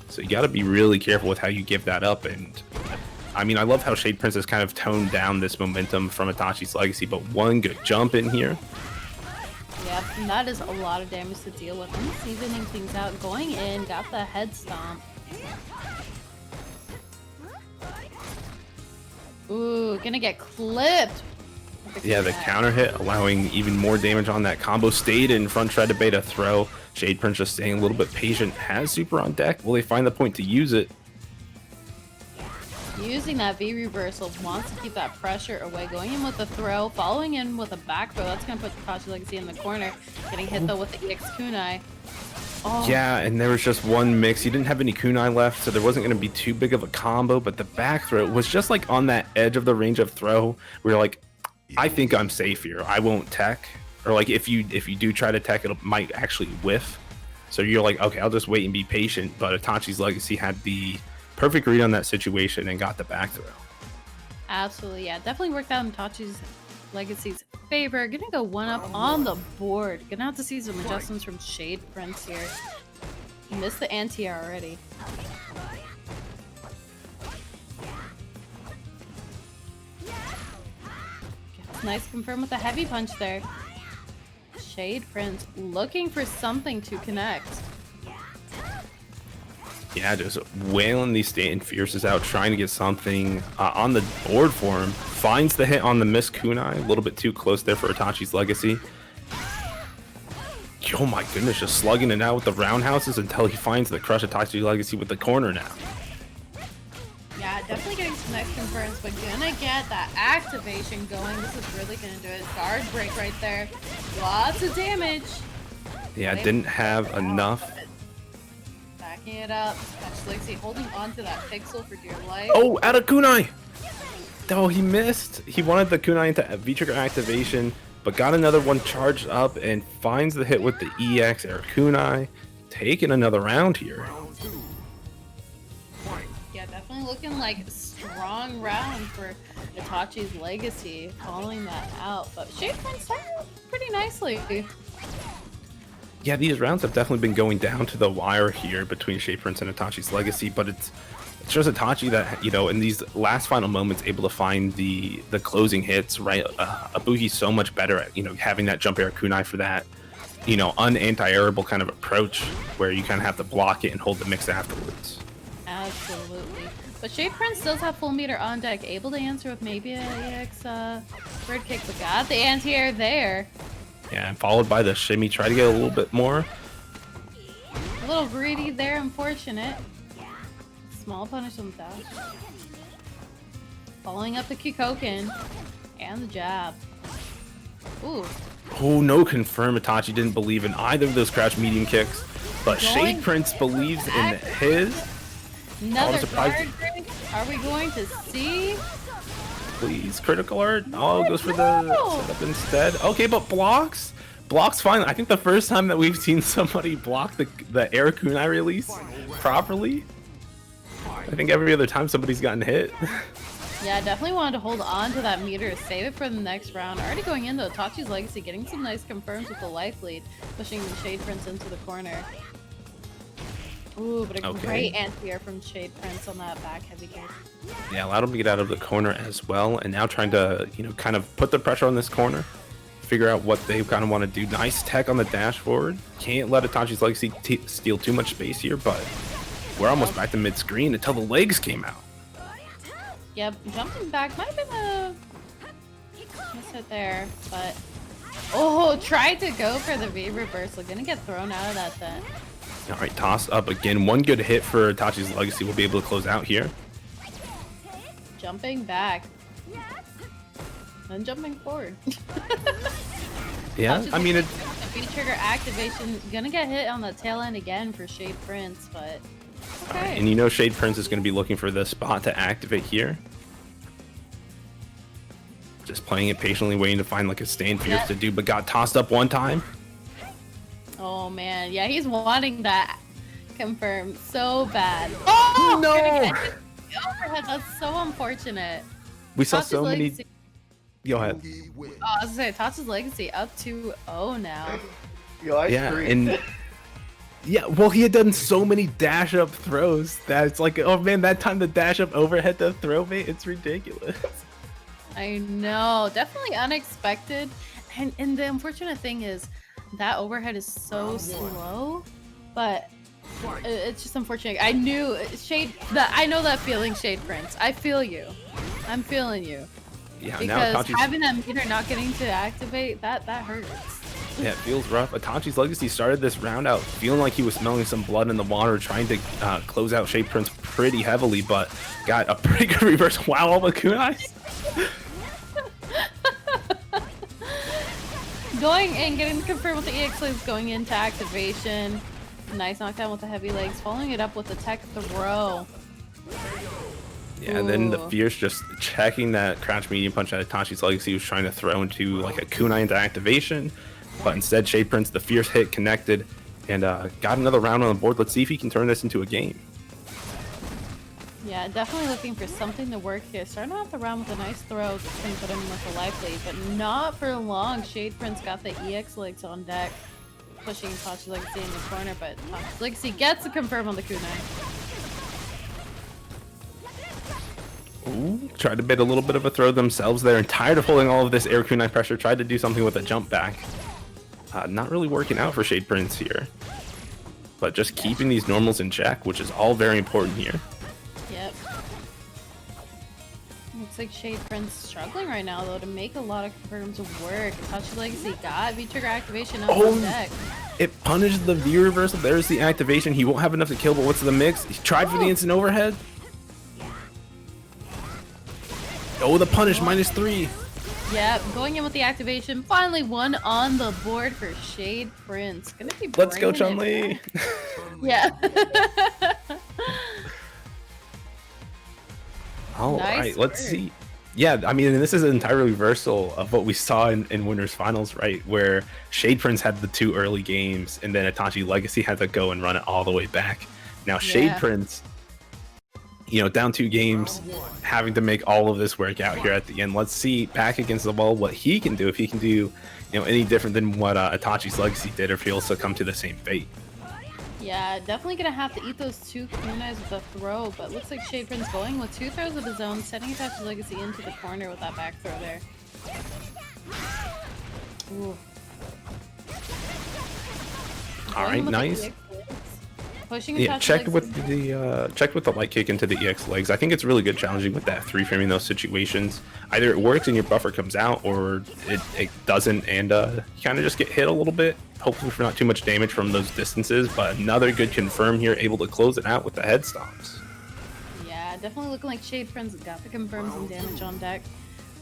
So you got to be really careful with how you give that up. And I mean, I love how Shade Prince has kind of toned down this momentum from Itachi's Legacy, but one good jump in here. Yep, and that is a lot of damage to deal with. And he's evening things out, going in, got the head stomp. Ooh, gonna get clipped. Yeah, the counter hit, allowing even more damage on that combo. Stayed in front, tried to bait a throw. Shade Prince just staying a little bit patient. Has super on deck. Will they find the point to use it? Using that V reversal, wants to keep that pressure away. Going in with the throw, following in with a back throw. That's going to put Itachi Legacy in the corner. Getting hit though with the EX kunai. Oh. Yeah, and there was just one mix. He didn't have any kunai left, so there wasn't going to be too big of a combo. But the back throw was just like on that edge of the range of throw. Where you're like, I think I'm safe here. I won't tech. Or like if you do try to tech, it might actually whiff. So you're like, okay, I'll just wait and be patient. But Itachi's Legacy had the perfect read on that situation and got the back throw. Absolutely, yeah. Definitely worked out in Itachi's Legacy's favor. Gonna go one up on the board. Gonna have to see some adjustments from Shade Prince here. He missed the anti-air already. Nice confirm with a heavy punch there. Shade Prince looking for something to connect. Yeah, just wailing these stand fierces out, trying to get something on the board for him. Finds the hit on the miss kunai, a little bit too close there for Itachi's Legacy. Oh my goodness, just slugging it out with the roundhouses until he finds the crush Itachi's Legacy with the corner now. Yeah, definitely getting some nice confirms, but gonna get that activation going. This is really gonna do it. Guard break right there. Lots of damage. Yeah, didn't have enough. Backing it up. Itachi's Legacy holding on to that pixel for dear life. Oh, out of kunai! Oh, he missed. He wanted the kunai into V-trigger activation, but got another one charged up and finds the hit with the EX air kunai. Taking another round here. Round two. Fight. Yeah, definitely looking like a strong round for Itachi's Legacy, following that out. But Shade Prince started out pretty nicely. Yeah, these rounds have definitely been going down to the wire here between Shade Prince and Itachi's Legacy, but it shows Itachi that, you know, in these last final moments, able to find the closing hits, right? Ibuki's so much better at, you know, having that jump air kunai for that, you know, anti-airable kind of approach where you kind of have to block it and hold the mix afterwards. Absolutely. But Shade Prince does have full meter on deck, able to answer with maybe a EX bird kick, but got the anti-air there. Yeah, and followed by the shimmy, try to get a little bit more. A little greedy there, unfortunate. Small punish on the dash. Following up the Kikoken and the jab. Ooh. Oh, no confirm. Itachi didn't believe in either of those crouch medium kicks, but Going Shade Prince believes in his. Another surprised. guard break? Are we going to see? Please, critical art. Oh, goes for the No! setup instead. Okay, but blocks. Blocks finally. I think the first time that we've seen somebody block the air kunai release properly. I think every other time somebody's gotten hit. Yeah, definitely wanted to hold on to that meter, save it for the next round. Already going into Itachi's Legacy, getting some nice confirms with the life lead, pushing the Shade Prince into the corner. Ooh, but a great anti-air from Shade Prince on that back heavy kick. Yeah, allowed him to get out of the corner as well, and now trying to, you know, kind of put the pressure on this corner, figure out what they kind of want to do. Nice tech on the dash forward. Can't let Itachi's Legacy steal too much space here, but we're almost back to mid-screen until the legs came out. Yep, jumping back might have been a miss hit there, but oh, tried to go for the V reversal. Gonna get thrown out of that then. All right, toss up again. One good hit for Itachi's Legacy will be able to close out here. Jumping back. Then jumping forward. Yeah, I mean, it, V-trigger activation. Gonna get hit on the tail end again for Shade Prince, but okay. and you know Shade Prince is going to be looking for the spot to activate here. Just playing it patiently, waiting to find like a stand fierce to do, but got tossed up one time. Oh man, yeah, he's wanting that confirmed so bad. Oh No! gonna get hit the overhead. That's so unfortunate. We saw Tachi's so many. Legacy- Go ahead. Oh, I was gonna say, Tachi's Legacy up 2-0 now. Yo, I Yeah, screamed. and yeah, well, he had done so many dash up throws that it's like, oh man, that time the dash up overhead to throw bait, it's ridiculous. I know, definitely unexpected. And the unfortunate thing is that overhead is so slow, but it's just unfortunate. I knew I know that feeling, Shade Prince. I feel you. I'm feeling you. Yeah, Because now Itachi's, having that meter not getting to activate, that hurts. yeah, it feels rough. Itachi's Legacy started this round out feeling like he was smelling some blood in the water, trying to close out Shade Prince pretty heavily, but got a pretty good reverse. Wow, all the kunais. Going and getting the confirm with the EX legs, going into activation. Nice knockdown with the heavy legs, following it up with the tech throw. Yeah, and then the Ooh. Fierce just checking that crouch medium punch that Itachi's Legacy was trying to throw into like a kunai into activation, but instead Shade Prince, the Fierce hit connected, and got another round on the board. Let's see if he can turn this into a game. Yeah, definitely looking for something to work here. Starting off the round with a nice throw, that's gonna put him with a life lead, but not for long. Shade Prince got the EX legs on deck, pushing Tachi's Legacy in the corner, but Tachi's Legacy gets the confirm on the kunai. Ooh, tried to bait a little bit of a throw themselves there, and tired of holding all of this air kunai pressure, tried to do something with a jump back. Not really working out for Shade Prince here, but just keeping these normals in check, which is all very important here. Yep. Looks like Shade Prince struggling right now though to make a lot of confirms work. Tachi's Legacy got V-trigger activation up on deck. It punished the V reversal. There's the activation. He won't have enough to kill, but what's the mix? He tried for the instant overhead. Oh, the punish, -3. Yep, going in with the activation. Finally one on the board for Shade Prince. Gonna be Let's go, bringing Chun-Li. it back. Yeah. All Nice right, let's work. see. Yeah, I mean, this is an entire reversal of what we saw in Winners Finals, right? Where Shade Prince had the 2 early games, and then Itachi Legacy had to go and run it all the way back. Now, Shade Yeah. Prince, you know, down 2 games, having to make all of this work out here at the end. Let's see back against the wall what he can do, if he can do, you know, any different than what Itachi's Legacy did, or if he'll succumb to the same fate. Yeah, definitely gonna have to eat those 2 kunais with a throw, but looks like Shade Prince going with 2 throws of his own, setting Itachi's Legacy into the corner with that back throw there. Ooh. All right, nice. Pushing Yeah, Itachi's checked Legacy. with the light kick into the EX legs. I think it's really good challenging with that 3-framing those situations. Either it works and your buffer comes out, or it doesn't, and you kind of just get hit a little bit. Hopefully for not too much damage from those distances, but another good confirm here, able to close it out with the head stomps. Yeah, definitely looking like Shade Prince got the confirms and damage on deck.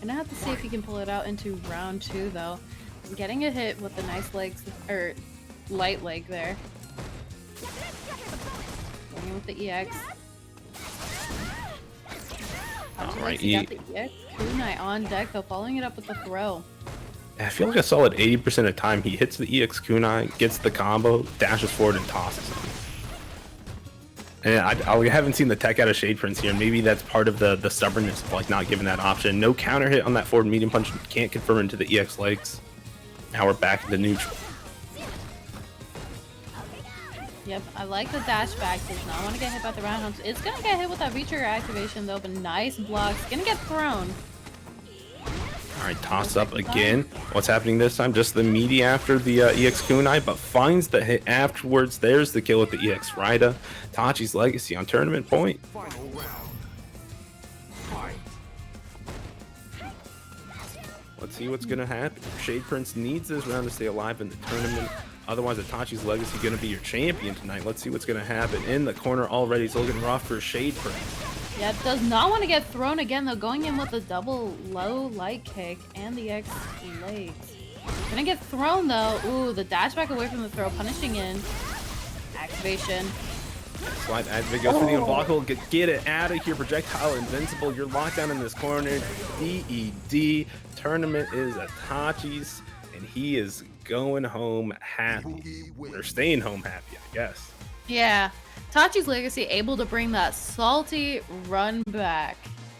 Gonna have to see if he can pull it out into round 2 though. Getting a hit with the nice legs, or light leg there. Going in with the EX. Alright, he got the EX kunai on deck though, following it up with the throw. I feel like a solid 80% of the time he hits the EX kunai, gets the combo, dashes forward, and tosses him. And I haven't seen the tech out of Shade Prince here. Maybe that's part of the stubbornness of like not giving that option. No counter hit on that forward medium punch. Can't confirm into the EX legs. Now we're back into neutral. Yep, I like the dash back. Does not want to get hit by the roundhouse. It's gonna get hit with that V-trigger activation though, but nice blocks. Gonna get thrown. All right, toss up again. What's happening this time? Just the meaty after the EX kunai, but finds the hit afterwards. There's the kill with the EX Rida. Itachi's Legacy on tournament point. Final round. Fight. Let's see what's gonna happen. Shade Prince needs this round to stay alive in the tournament. Otherwise, Itachi's Legacy gonna be your champion tonight. Let's see what's gonna happen. In the corner already, it's looking rough for Shade Prince. Yeah, does not want to get thrown again though, going in with a double low light kick and the X legs. Gonna get thrown though. Ooh, the dash back away from the throw, punishing in. Activation. Slide activate, goes for the unblockable. Get it out of here. Projectile invincible. You're locked down in this corner. DED. Tournament is Itachi's, and he is going home happy. Or staying home happy, I guess. Yeah, Tachi's Legacy able to bring that salty run back.